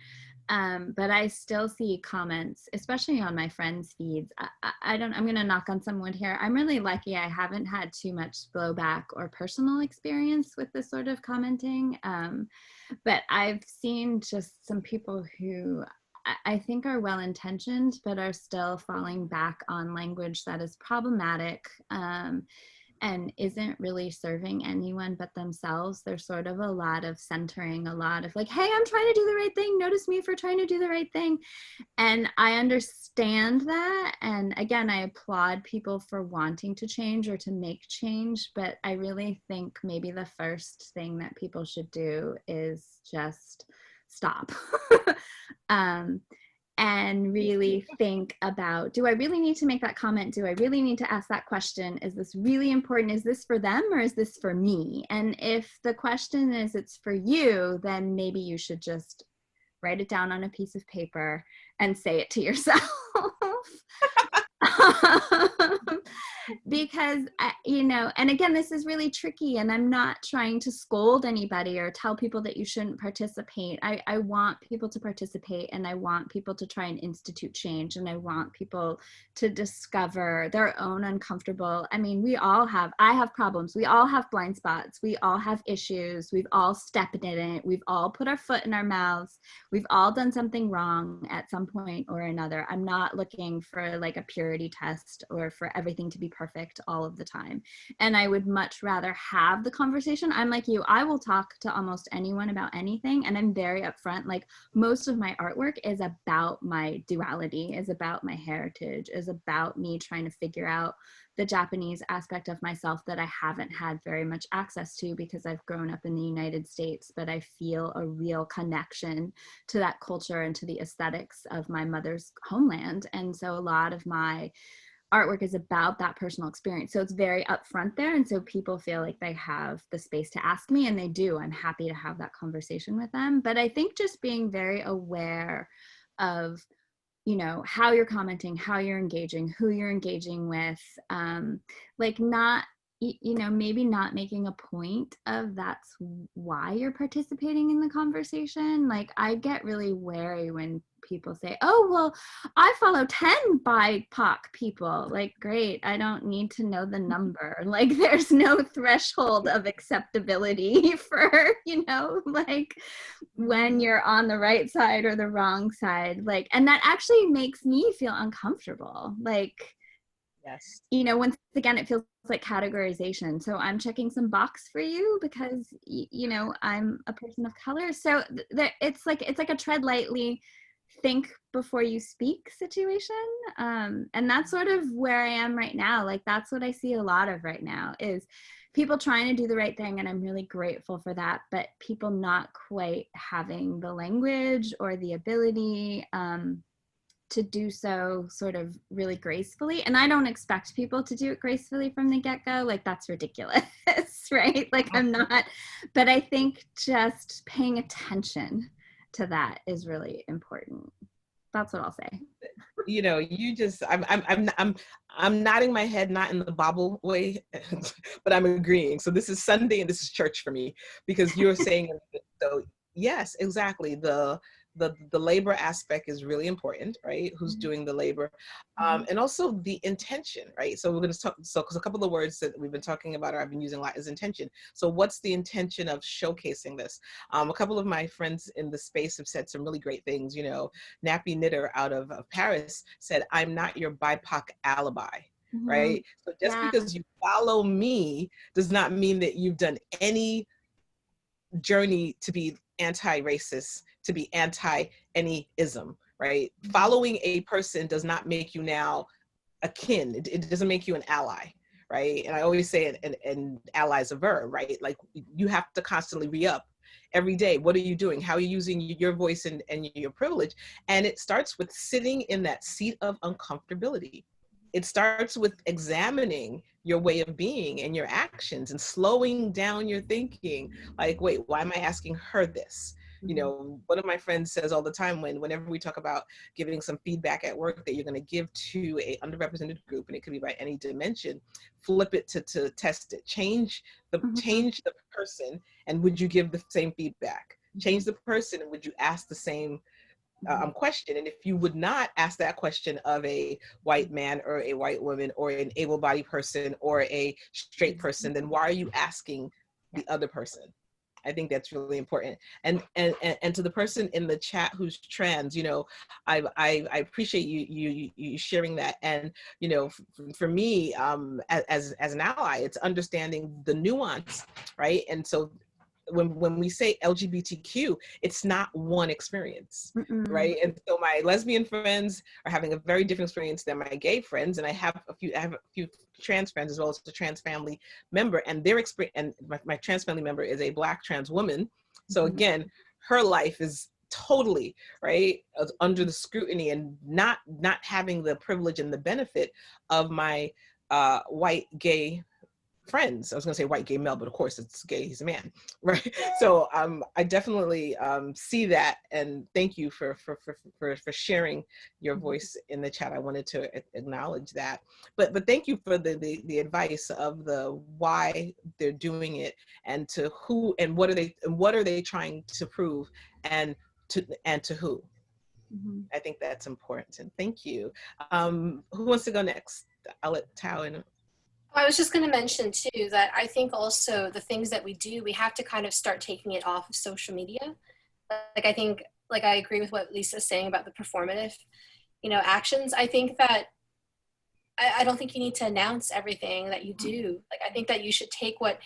But I still see comments, especially on my friends' feeds. I'm going to knock on some wood here. I'm really lucky I haven't had too much blowback or personal experience with this sort of commenting. But I've seen just some people who I think are well-intentioned, but are still falling back on language that is problematic and isn't really serving anyone but themselves. There's sort of a lot of centering, a lot of like, hey, I'm trying to do the right thing. Notice me for trying to do the right thing. And I understand that. And again, I applaud people for wanting to change or to make change. But I really think maybe the first thing that people should do is just stop. And really think about, do I really need to make that comment? Do I really need to ask that question? Is this really important? Is this for them or is this for me? And if the question is it's for you, then maybe you should just write it down on a piece of paper and say it to yourself. because you know, and again, this is really tricky, and I'm not trying to scold anybody or tell people that you shouldn't participate. I want people to participate, and I want people to try and institute change, and I want people to discover their own uncomfortable. I mean, I have problems. We all have blind spots. We all have issues. We've all stepped in it. We've all put our foot in our mouths. We've all done something wrong at some point or another. I'm not looking for like a purity test or for everything to be perfect all of the time. And I would much rather have the conversation. I'm like you, I will talk to almost anyone about anything. And I'm very upfront. Like, most of my artwork is about my duality, is about my heritage, is about me trying to figure out the Japanese aspect of myself that I haven't had very much access to because I've grown up in the United States, but I feel a real connection to that culture and to the aesthetics of my mother's homeland. And so a lot of my artwork is about that personal experience. So it's very upfront there. And so people feel like they have the space to ask me, and they do. I'm happy to have that conversation with them. But I think just being very aware of, you know, how you're commenting, how you're engaging, who you're engaging with, like not, you know, maybe not making a point of that's why you're participating in the conversation. Like, I get really wary when people say, oh, well, I follow 10 BIPOC people. Like, great, I don't need to know the number. Like, there's no threshold of acceptability for, you know, like when you're on the right side or the wrong side. Like, and that actually makes me feel uncomfortable. Like, yes, you know, once again, it feels like categorization. So I'm checking some box for you because, you know, I'm a person of color. So it's like a tread lightly, think before you speak situation. And that's sort of where I am right now. Like, that's what I see a lot of right now is people trying to do the right thing. And I'm really grateful for that, but people not quite having the language or the ability, to do so sort of really gracefully. And I don't expect people to do it gracefully from the get-go. Like, that's ridiculous, right? Like, I'm not, but I think just paying attention to that is really important. That's what I'll say. You know, you just, I'm nodding my head, not in the bobble way, but I'm agreeing. So this is Sunday and this is church for me, because you're saying, so yes, exactly. The labor aspect is really important, right? Who's doing the labor, and also the intention, right? So we're going to talk. So, because a couple of words that we've been talking about, or I've been using a lot, is intention. So, what's the intention of showcasing this? A couple of my friends in the space have said some really great things. You know, Nappy Knitter out of Paris said, "I'm not your BIPOC alibi." Right? So just because you follow me does not mean that you've done any journey to be anti-racist, to be anti-any ism, right? Following a person does not make you now a kin. It doesn't make you an ally, right? And I always say an ally is a verb, right? Like, you have to constantly re-up every day. What are you doing? How are you using your voice and your privilege? And it starts with sitting in that seat of uncomfortability. It starts with examining your way of being and your actions and slowing down your thinking. Like, wait, why am I asking her this? You know, one of my friends says all the time, whenever we talk about giving some feedback at work that you're going to give to a underrepresented group, and it could be by any dimension, flip it to test it. Change the person, and would you give the same feedback? Change the person, and would you ask the same question? And if you would not ask that question of a white man or a white woman or an able-bodied person or a straight person, then why are you asking the other person? I think that's really important. And to the person in the chat who's trans, you know, I appreciate you sharing that. And, you know, for me, as an ally, it's understanding the nuance, right? And so when we say LGBTQ, it's not one experience, right? And so my lesbian friends are having a very different experience than my gay friends, and I have a few trans friends as well as a trans family member, and their experience, and my trans family member is a Black trans woman. So again, her life is totally right under the scrutiny, and not having the privilege and the benefit of my white gay friends. I was going to say white gay male, but of course it's gay, he's a man, right? So I definitely see that, and thank you for sharing your voice in the chat. I wanted to acknowledge that, but thank you for the advice of the why they're doing it, and to who, and what are they trying to prove, and to who. I think that's important, and thank you. Who wants to go next? I'll let Tao in. I was just going to mention too that I think also the things that we do, we have to kind of start taking it off of social media. Like I think, like I agree with what Lisa's saying about the performative, actions. I think that I don't think you need to announce everything that you do. Like I think that you should take what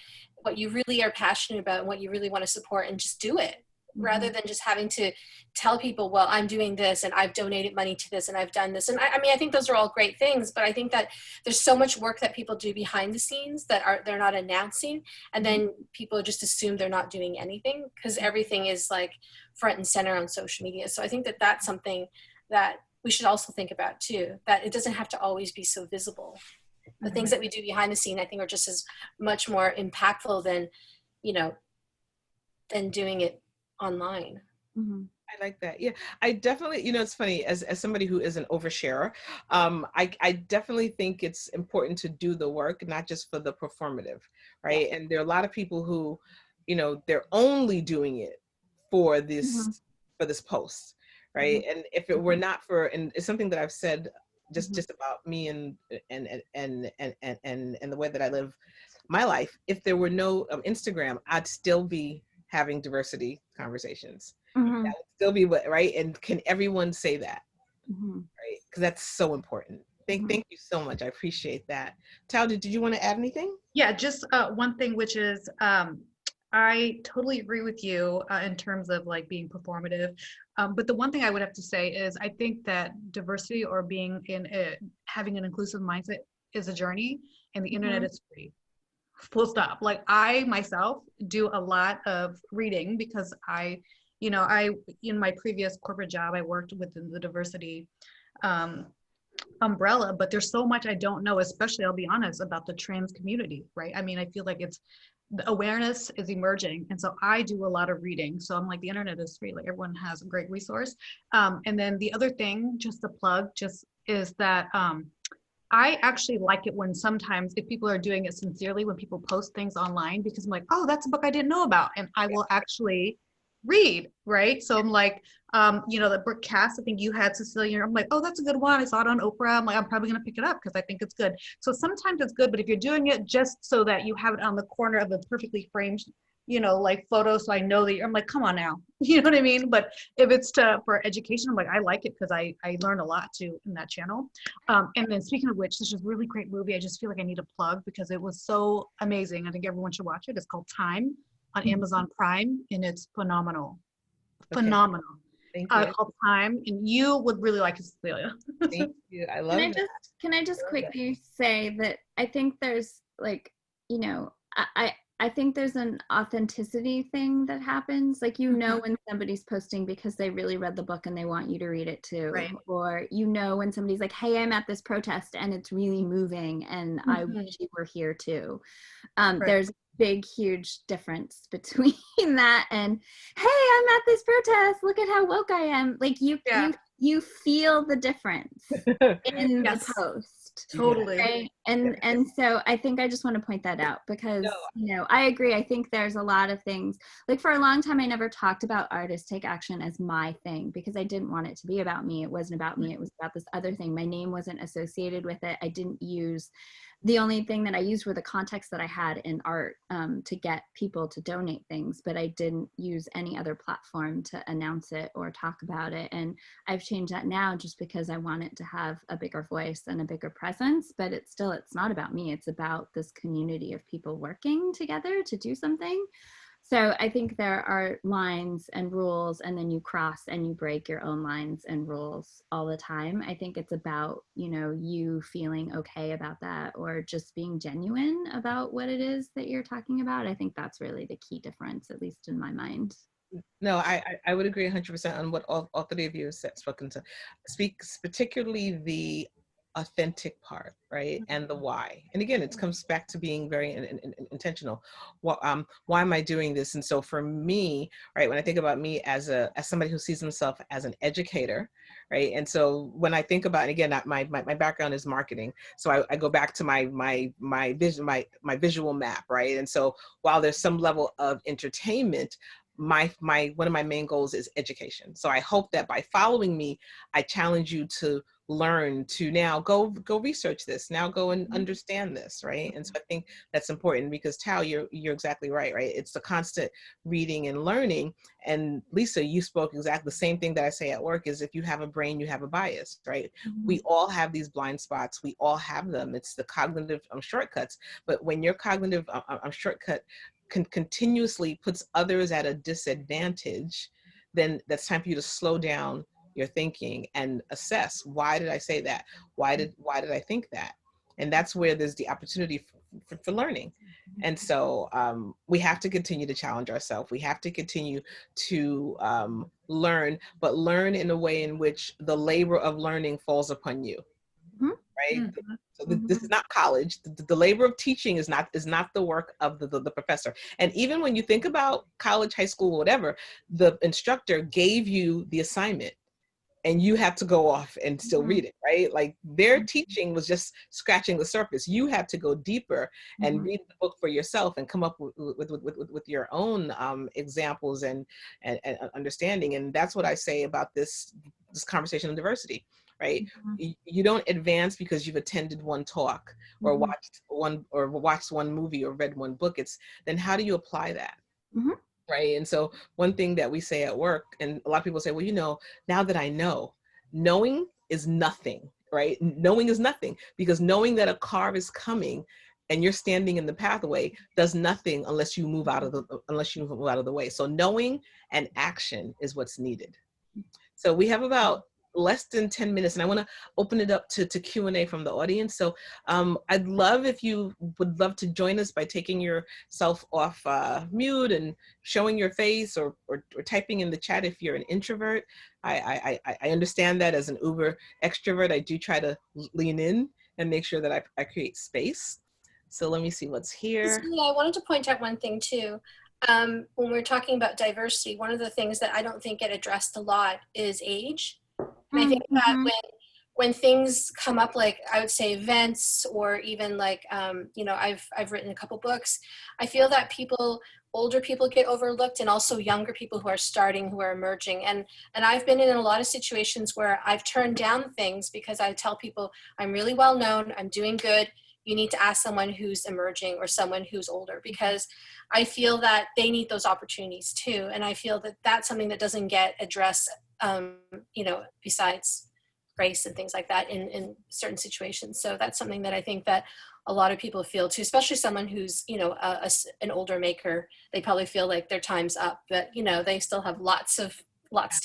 you really are passionate about and what you really want to support and just do it. Rather than just having to tell people, well, I'm doing this and I've donated money to this and I've done this. And I mean, I think those are all great things, but I think that there's so much work that people do behind the scenes that they're not announcing. And then people just assume they're not doing anything because everything is like front and center on social media. So I think that that's something that we should also think about too, that it doesn't have to always be so visible. The things that we do behind the scene, I think, are just as much more impactful than, than doing it online. I like that. Yeah, I definitely, it's funny, as somebody who is an oversharer, I definitely think it's important to do the work, not just for the performative, right? And there are a lot of people who, they're only doing it for this post, right? And if it were not for, and it's something that I've said just about me and the way that I live my life, if there were no Instagram, I'd still be having diversity conversations. That would still be right. And can everyone say that? Right? Because that's so important. Thank you so much. I appreciate that. Tao, did you want to add anything? Yeah, just one thing, which is I totally agree with you in terms of like being performative. But the one thing I would have to say is I think that diversity or being having an inclusive mindset is a journey, and the internet is free. Full stop. Like I myself do a lot of reading because I in my previous corporate job, I worked within the diversity umbrella, but there's so much I don't know, especially, I'll be honest, about the trans community, right? I mean, I feel like the awareness is emerging. And so I do a lot of reading. So I'm like, the internet is free. Like everyone has a great resource. And then the other thing, just to plug, is that I actually like it when sometimes, if people are doing it sincerely, when people post things online, because I'm like, oh, that's a book I didn't know about. And I will actually read, right? So I'm like, the book Cast, I think you had Cecilia, I'm like, oh, that's a good one. I saw it on Oprah. I'm like, I'm probably going to pick it up because I think it's good. So sometimes it's good, but if you're doing it just so that you have it on the corner of a perfectly framed, like photo, so I know that I'm like, come on now, you know what I mean? But if it's for education, I'm like, I like it because I learn a lot too in that channel. And then speaking of which, this is a really great movie. I just feel like I need a plug because it was so amazing. I think everyone should watch it. It's called Time on Amazon Prime, and it's phenomenal. Phenomenal. Thank you. Called Time, and you would really like it, Cecilia. Thank you. I love it. Can I just quickly say that I think there's like, I think there's an authenticity thing that happens. Like, when somebody's posting because they really read the book and they want you to read it too. Right. Or, when somebody's like, hey, I'm at this protest and it's really moving and I wish you were here too. Right. There's a big, huge difference between that and, hey, I'm at this protest. Look at how woke I am. Like you feel the difference in the post. Totally. Right? And so I think I just want to point that out because, I agree. I think there's a lot of things, like for a long time, I never talked about Artists Take Action as my thing because I didn't want it to be about me. It wasn't about me. It was about this other thing. My name wasn't associated with it. I didn't use, the only thing that I used were the context that I had in art to get people to donate things, but I didn't use any other platform to announce it or talk about it. And I've changed that now just because I want it to have a bigger voice and a bigger presence, but it's not about me. It's about this community of people working together to do something. So I think there are lines and rules, and then you cross and you break your own lines and rules all the time. I think it's about, you feeling okay about that or just being genuine about what it is that you're talking about. I think that's really the key difference, at least in my mind. No, I would agree 100% on what all three of you have spoken to. Speaks particularly the authentic part, right? And the why. And again, it comes back to being very intentional. Why am I doing this? And so for me, right, when I think about me as somebody who sees himself as an educator, right? And so when I think about, and again, my background is marketing. So I go back to my vision, my visual map, right? And so while there's some level of entertainment, one of my main goals is education. So I hope that by following me, I challenge you to learn, to now go research this, now go and understand this, right? And so I think that's important, because Tao, you're exactly right? It's the constant reading and learning. And Lisa, you spoke exactly the same thing that I say at work, is if you have a brain, you have a bias, right? We all have these blind spots, we all have them. It's the cognitive shortcuts. But when your cognitive shortcut continuously puts others at a disadvantage, then that's time for you to slow down your thinking and assess, why did I say that? Why did I think that? And that's where there's the opportunity for learning. And so we have to continue to challenge ourselves. We have to continue to learn, but learn in a way in which the labor of learning falls upon you. Right? So this is not college. The labor of teaching is not the work of the professor. And even when you think about college, high school, whatever, the instructor gave you the assignment and you have to go off and still read it, right? Like their teaching was just scratching the surface. You have to go deeper and read the book for yourself and come up with your own examples and understanding. And that's what I say about this conversation on diversity. Right? You don't advance because you've attended one talk or watched one movie or read one book. It's then how do you apply that? Right? And so one thing that we say at work, and a lot of people say, well, now that I know, knowing is nothing, right? Knowing is nothing, because knowing that a car is coming and you're standing in the pathway does nothing unless you move out of the way. So knowing and action is what's needed. So we have about less than 10 minutes, and I want to open it up to Q&A from the audience. So I'd love if you would love to join us by taking yourself off mute and showing your face, or typing in the chat if you're an introvert. I understand that as an uber extrovert, I do try to lean in and make sure that I create space. So let me see what's here. I wanted to point out one thing too. When we're talking about diversity, one of the things that I don't think get addressed a lot is age. And I think that when things come up, like I would say events, or even like, I've written a couple books, I feel that older people get overlooked, and also younger people who are starting, who are emerging. And I've been in a lot of situations where I've turned down things because I tell people, I'm really well known, I'm doing good. You need to ask someone who's emerging or someone who's older, because I feel that they need those opportunities too. And I feel that that's something that doesn't get addressed, besides race and things like that in certain situations. So that's something that I think that a lot of people feel too, especially someone who's, an older maker. They probably feel like their time's up, but, they still have lots to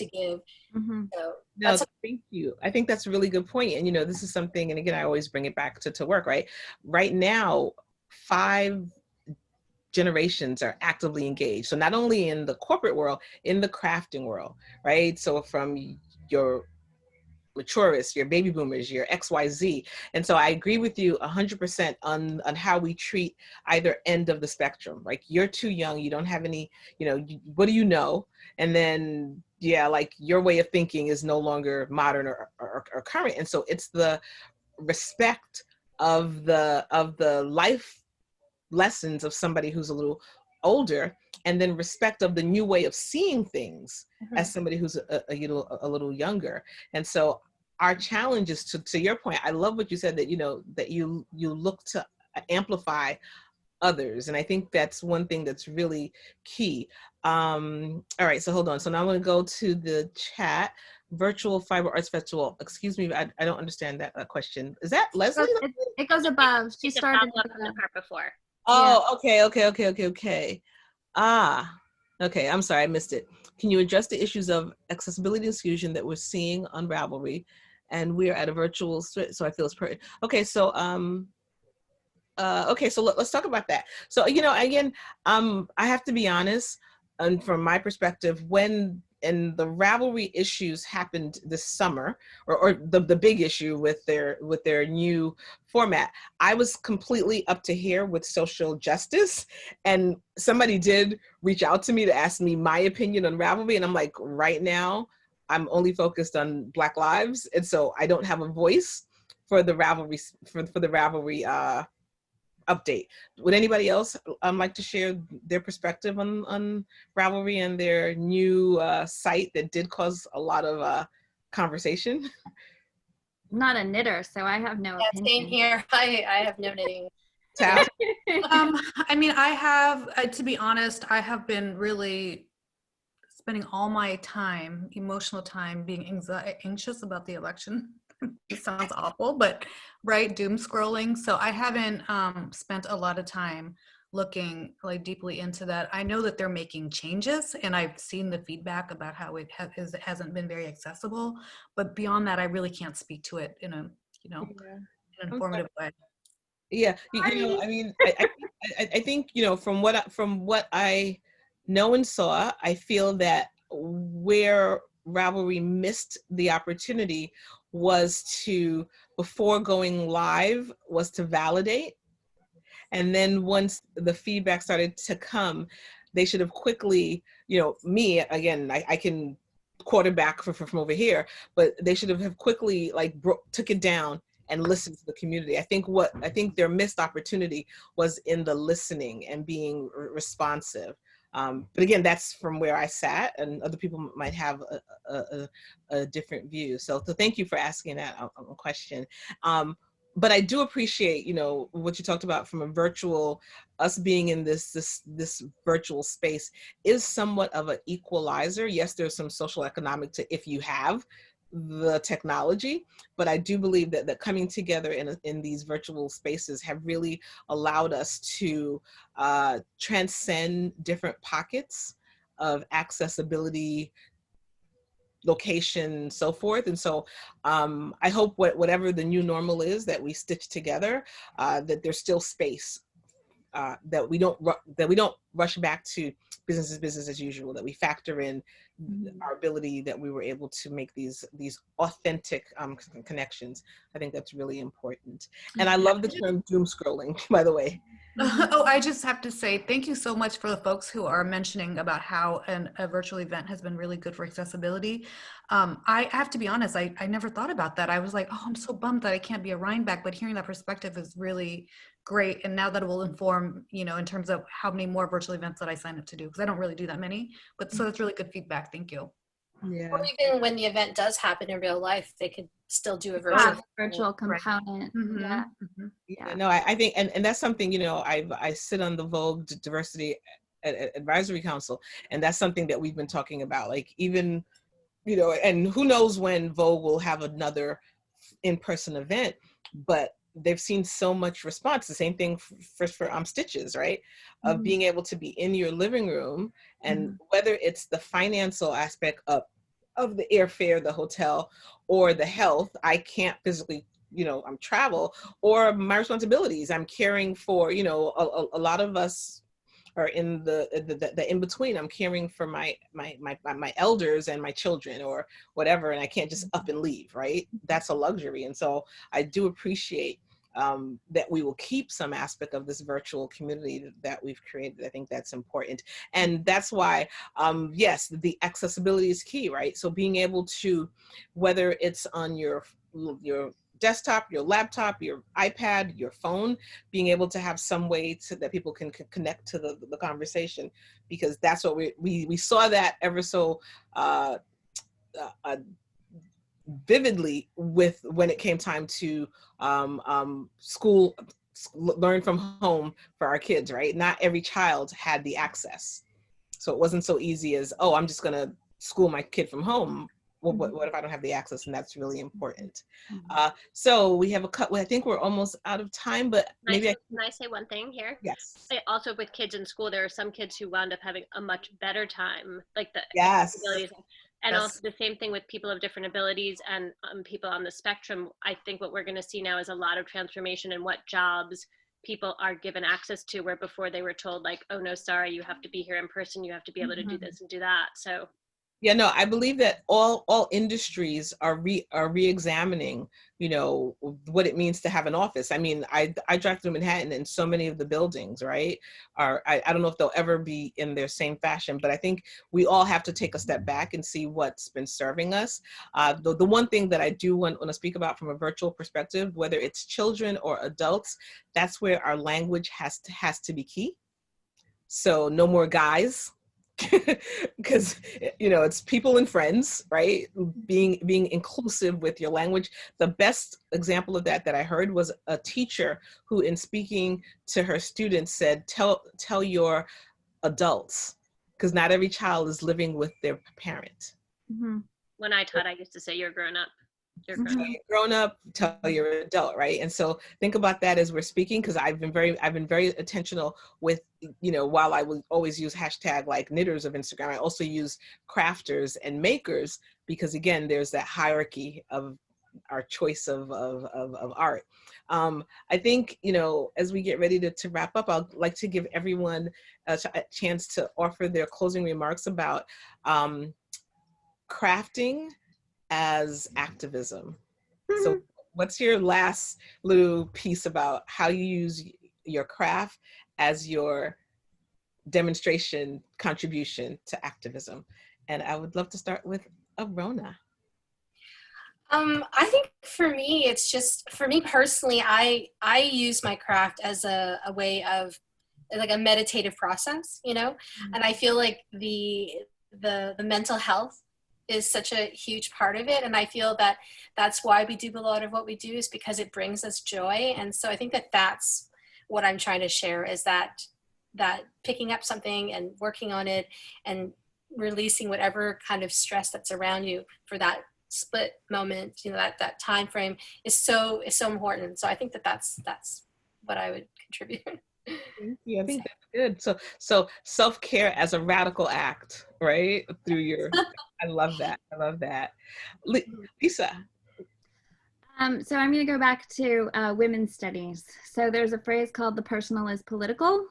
give. So no, thank you. I think that's a really good point. And, this is something, and again, I always bring it back to work, right? Right now, 5 generations are actively engaged. So not only in the corporate world, in the crafting world, right? So from your maturists, your baby boomers, your XYZ. And so I agree with you 100% on how we treat either end of the spectrum. Like, you're too young, you don't have any, what do you know? And then, like, your way of thinking is no longer modern or current. And so it's the respect of the life lessons of somebody who's a little older, and then respect of the new way of seeing things as somebody who's a little younger. And so our challenge is to your point, I love what you said, that that you look to amplify others. And I think that's one thing that's really key. All right, so hold on. So now I'm going to go to the chat. Virtual Fiber Arts Festival. Excuse me, I don't understand that question. Is that Leslie? It goes above. She started on the part before. Oh, yeah. Okay. Okay, I'm sorry, I missed it. Can you address the issues of accessibility and exclusion that we're seeing on Ravelry? And we're at a virtual, so I feel it's pertinent. Okay, so let's talk about that. So, again, I have to be honest, and from my perspective, when and the Ravelry issues happened this summer, or the big issue with their new format. I was completely up to here with social justice, and somebody did reach out to me to ask me my opinion on Ravelry, and I'm like, right now I'm only focused on Black lives, and so I don't have a voice for the Ravelry for the Ravelry update. Would anybody else like to share their perspective on Ravelry and their new site that did cause a lot of conversation? Not a knitter, so I have no opinion. Same here. I have no knitting. Tao? I mean, I have, to be honest, I have been really spending all my time, emotional time, being anxious about the election. It sounds awful, but right, doom scrolling. So I haven't spent a lot of time looking like deeply into that. I know that they're making changes, and I've seen the feedback about how it hasn't been very accessible. But beyond that, I really can't speak to it in a an informative way. Yeah, I mean, I think from what I know and saw, I feel that where Ravelry missed the opportunity was to, before going live, was to validate. And then once the feedback started to come, they should have quickly, me, again, I can quarterback from over here, but they should have quickly took it down and listened to the community. I think their missed opportunity was in the listening and being responsive. But again, that's from where I sat, and other people might have a different view. So thank you for asking that question. But I do appreciate, what you talked about from a virtual, us being in this virtual space is somewhat of an equalizer. Yes, there's some social economic to if you have the technology, but I do believe that coming together in these virtual spaces have really allowed us to transcend different pockets of accessibility, location, so forth. And so I hope whatever the new normal is that we stitch together, that there's still space, that we don't rush back to business as usual, that we factor in our ability that we were able to make these authentic connections. I think that's really important. And I love the term doom scrolling, by the way. Oh, I just have to say thank you so much for the folks who are mentioning about how a virtual event has been really good for accessibility. I have to be honest, I never thought about that. I was like, oh, I'm so bummed that I can't be a Rhinebeck, but hearing that perspective is really great. And now that it will inform, in terms of how many more virtual events that I sign up to do, because I don't really do that many, but so that's really good feedback. Thank you. Yeah. Or even when the event does happen in real life, they could still do a virtual component. Mm-hmm. Yeah. Mm-hmm. Yeah. No, I think, and that's something, I sit on the Vogue Diversity Advisory Council, and that's something that we've been talking about, like even, and who knows when Vogue will have another in-person event, but they've seen so much response. The same thing for Stitches, right? Of being able to be in your living room, and whether it's the financial aspect of the airfare, the hotel, or the health, I can't physically, I'm travel, or my responsibilities. I'm caring for, a lot of us are in the in between. I'm caring for my elders and my children or whatever, and I can't just up and leave, right? That's a luxury. And so I do appreciate that we will keep some aspect of this virtual community that we've created. I think that's important. And that's why, yes, the accessibility is key, right? So being able to, whether it's on your desktop, your laptop, your iPad, your phone, being able to have some way that people can connect to the conversation, because that's what we saw that ever so vividly with when it came time to school, learn from home for our kids, right? Not every child had the access. So it wasn't so easy as, oh, I'm just gonna school my kid from home. Well, what if I don't have the access? And that's really important. So we have I think we're almost out of time, but maybe can I say one thing here? Yes. Also with kids in school, there are some kids who wound up having a much better time, like the abilities. And also the same thing with people of different abilities and people on the spectrum. I think what we're going to see now is a lot of transformation in what jobs people are given access to, where before they were told like, oh no, sorry, you have to be here in person, you have to be able to do this and do that. So Yeah, no, I believe that all industries are re-examining, what it means to have an office. I mean, I drive through Manhattan, and so many of the buildings, right, I don't know if they'll ever be in their same fashion, but I think we all have to take a step back and see what's been serving us. The one thing that I do want to speak about from a virtual perspective, whether it's children or adults, that's where our language has to be key. So no more guys, because it's people and friends, right? Being inclusive with your language. The best example of that I heard was a teacher who, in speaking to her students, said, tell your adults, because not every child is living with their parent. Mm-hmm. When I taught, I used to say, you're grown up. You're grown Tell your grown up, tell your adult, right? And so think about that as we're speaking, because I've been very intentional with, while I will always use hashtag like knitters of Instagram, I also use crafters and makers, because again, there's that hierarchy of our choice of art. I think, as we get ready to wrap up, I'd like to give everyone a chance to offer their closing remarks about crafting as activism. So what's your last little piece about how you use your craft as your demonstration contribution to activism? And I would love to start with Rona. I think for me, it's just, for me personally, I use my craft as a way of like a meditative process, and I feel like the mental health is such a huge part of it. And I feel that that's why we do a lot of what we do, is because it brings us joy. And so I think that that's what I'm trying to share, is that picking up something and working on it and releasing whatever kind of stress that's around you for that split moment, that time frame is so important. So I think that that's what I would contribute. Yeah, I think that's good. So self-care as a radical act, right? Through your, I love that. Lisa. So I'm going to go back to women's studies. So there's a phrase called "the personal is political,"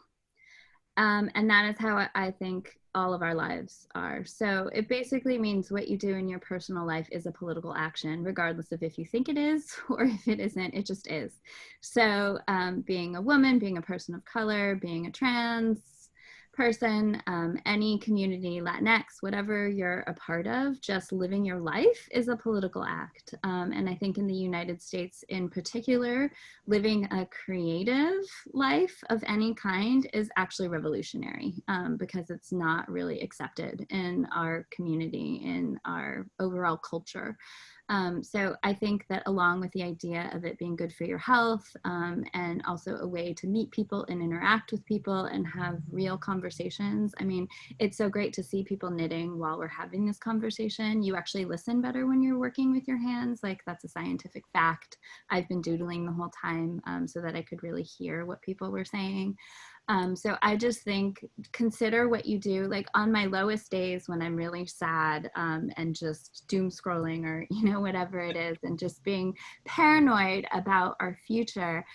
and that is how I think all of our lives are. So it basically means what you do in your personal life is a political action, regardless of if you think it is or if it isn't, it just is. So being a woman, being a person of color, being a trans person, any community, Latinx, whatever you're a part of, just living your life is a political act. And I think in the United States in particular, living a creative life of any kind is actually revolutionary, because it's not really accepted in our community, in our overall culture. So I think that along with the idea of it being good for your health, and also a way to meet people and interact with people and have real conversations. I mean, it's so great to see people knitting while we're having this conversation. You actually listen better when you're working with your hands. Like, that's a scientific fact. I've been doodling the whole time so that I could really hear what people were saying. So I just think, consider what you do. Like on my lowest days when I'm really sad and just doom scrolling or, whatever it is, and just being paranoid about our future,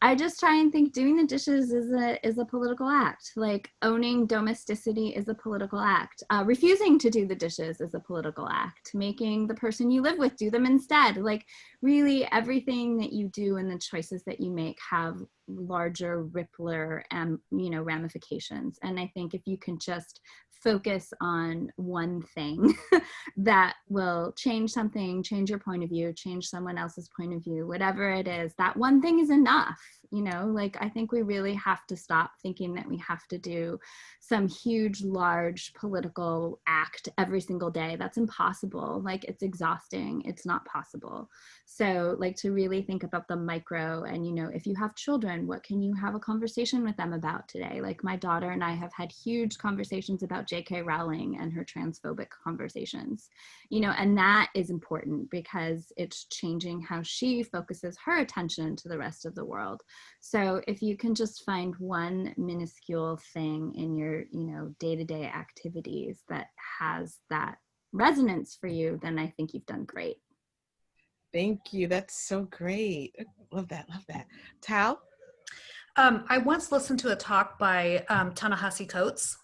I just try and think doing the dishes is a political act. Like owning domesticity is a political act. Refusing to do the dishes is a political act. Making the person you live with do them instead. Like really everything that you do and the choices that you make have larger rippler and ramifications. And I think if you can just focus on one thing that will change something, change your point of view, change someone else's point of view, whatever it is, that one thing is enough. Like I think we really have to stop thinking that we have to do some huge, large political act every single day. That's impossible. Like it's exhausting. It's not possible. So like to really think about the micro and, if you have children, what can you have a conversation with them about today? Like my daughter and I have had huge conversations about J.K. Rowling and her transphobic conversations, and that is important because it's changing how she focuses her attention to the rest of the world. So if you can just find one minuscule thing in your, day-to-day activities that has that resonance for you, then I think you've done great. Thank you. That's so great. Love that. Tao? I once listened to a talk by Ta-Nehisi Coates,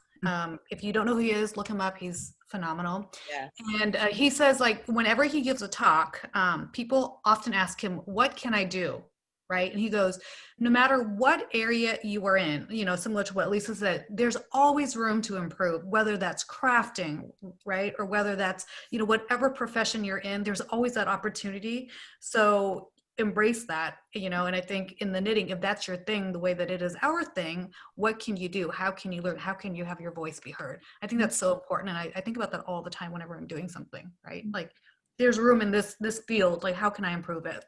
If you don't know who he is, look him up. He's phenomenal. Yeah. And he says, like, whenever he gives a talk, people often ask him, what can I do? Right? And he goes, no matter what area you are in, you know, similar to what Lisa said, there's always room to improve, whether that's crafting, right? Or whether that's, you know, whatever profession you're in, there's always that opportunity. So embrace that, you know. And I think in the knitting, if that's your thing, the way that it is our thing, what can you do? How can you learn? How can you have your voice be heard? I think that's so important. And I think about that all the time whenever I'm doing something, right? Like, there's room in this field. Like, how can I improve it?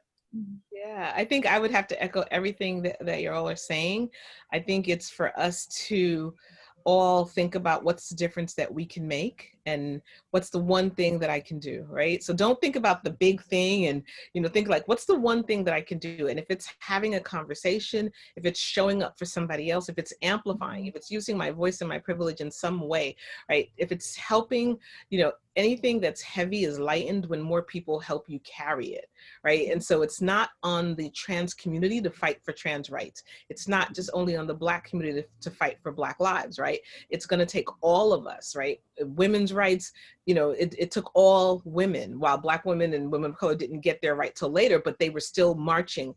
Yeah, I think I would have to echo everything that you all are saying. I think it's for us to all think about what's the difference that we can make and what's the one thing that I can do, right? So don't think about the big thing and, you know, think like, what's the one thing that I can do? And if it's having a conversation, if it's showing up for somebody else, if it's amplifying, if it's using my voice and my privilege in some way, right? If it's helping, you know, anything that's heavy is lightened when more people help you carry it, right? And so it's not on the trans community to fight for trans rights. It's not just only on the Black community to fight for Black lives, right? It's going to take all of us, right? Women's rights, you know, it took all women, while Black women and women of color didn't get their right till later, but they were still marching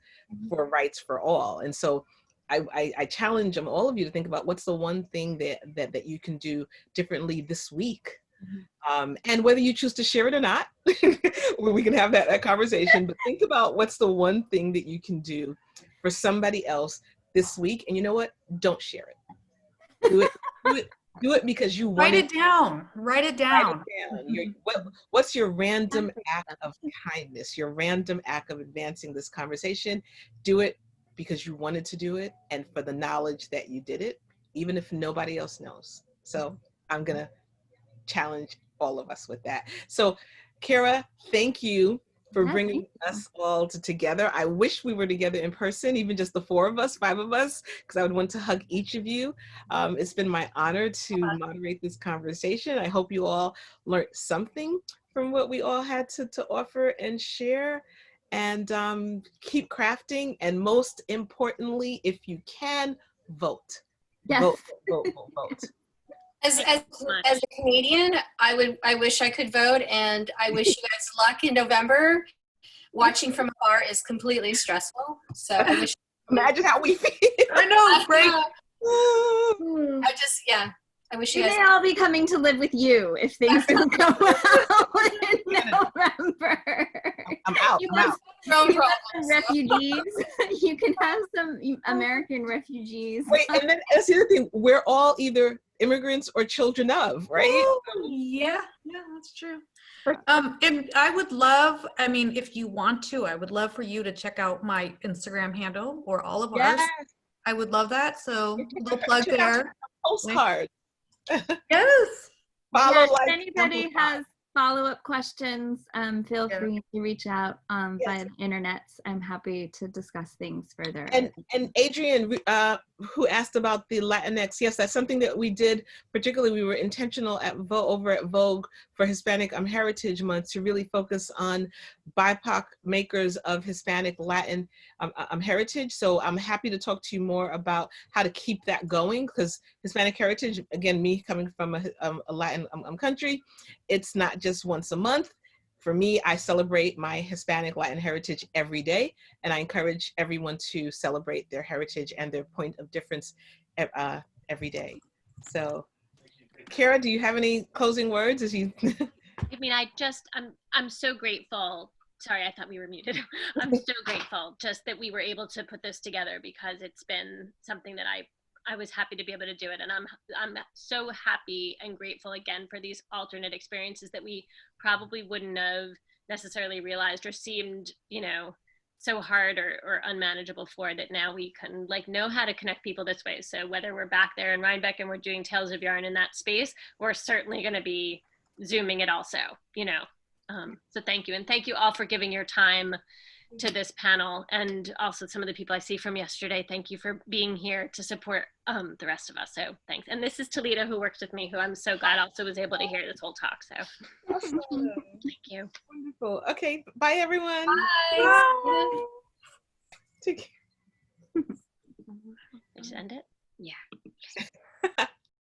for rights for all. And so I challenge them, all of you, to think about what's the one thing that you can do differently this week. And whether you choose to share it or not, we can have that conversation, but think about what's the one thing that you can do for somebody else this week. And you know what? Don't share it. Do it because you want Write it down. Write it down. What's your random act of kindness, your random act of advancing this conversation? Do it because you wanted to do it and for the knowledge that you did it, even if nobody else knows. So I'm going to challenge all of us with that. So Kara, thank you for bringing us all together. I wish we were together in person, even just the 4 of us, 5 of us, because I would want to hug each of you. It's been my honor to moderate this conversation. I hope you all learned something from what we all had to offer and share. And keep crafting. And most importantly, if you can, vote. Yes. Vote. As a Canadian, I wish I could vote, and I wish you guys luck in November. Watching from afar is completely stressful. So I wish. Imagine how we feel. I know, great. I wish you guys. They all be coming to live with you if things don't go well in November. I'm out. You have some refugees. You can have some American refugees. Wait, and then that's the other thing. We're all either immigrants or children of, right? Oh, yeah, that's true. And I would love, I mean, if you want to, I would love for you to check out my Instagram handle or all of ours. I would love that. So a little plug there. Postcard. Yes. If anybody has follow-up questions, feel free to reach out via the internet. I'm happy to discuss things further. And Adrian, who asked about the Latinx, yes, that's something that we did. Particularly, we were intentional over at Vogue for Hispanic Heritage Month to really focus on BIPOC makers of Hispanic Latin heritage. So I'm happy to talk to you more about how to keep that going, because Hispanic heritage, again, me coming from a Latin country, it's not just once a month. For me, I celebrate my Hispanic Latin heritage every day, and I encourage everyone to celebrate their heritage and their point of difference every day. So, Kara, do you have any closing words? I mean, I'm so grateful. Sorry, I thought we were muted. I'm so grateful just that we were able to put this together, because it's been something that I was happy to be able to do it. And I'm so happy and grateful again for these alternate experiences that we probably wouldn't have necessarily realized or seemed, you know, so hard or unmanageable for, that now we can like know how to connect people this way. So whether we're back there in Rhinebeck and we're doing Tales of Yarn in that space, we're certainly going to be Zooming it also, you know. So thank you. And thank you all for giving your time to this panel, and also some of the people I see from yesterday. Thank you for being here to support the rest of us. So thanks. And this is Talita, who works with me, who I'm so glad also was able to hear this whole talk. So awesome. Thank you. Wonderful. Okay. Bye, everyone. Bye. Just end it? Yeah.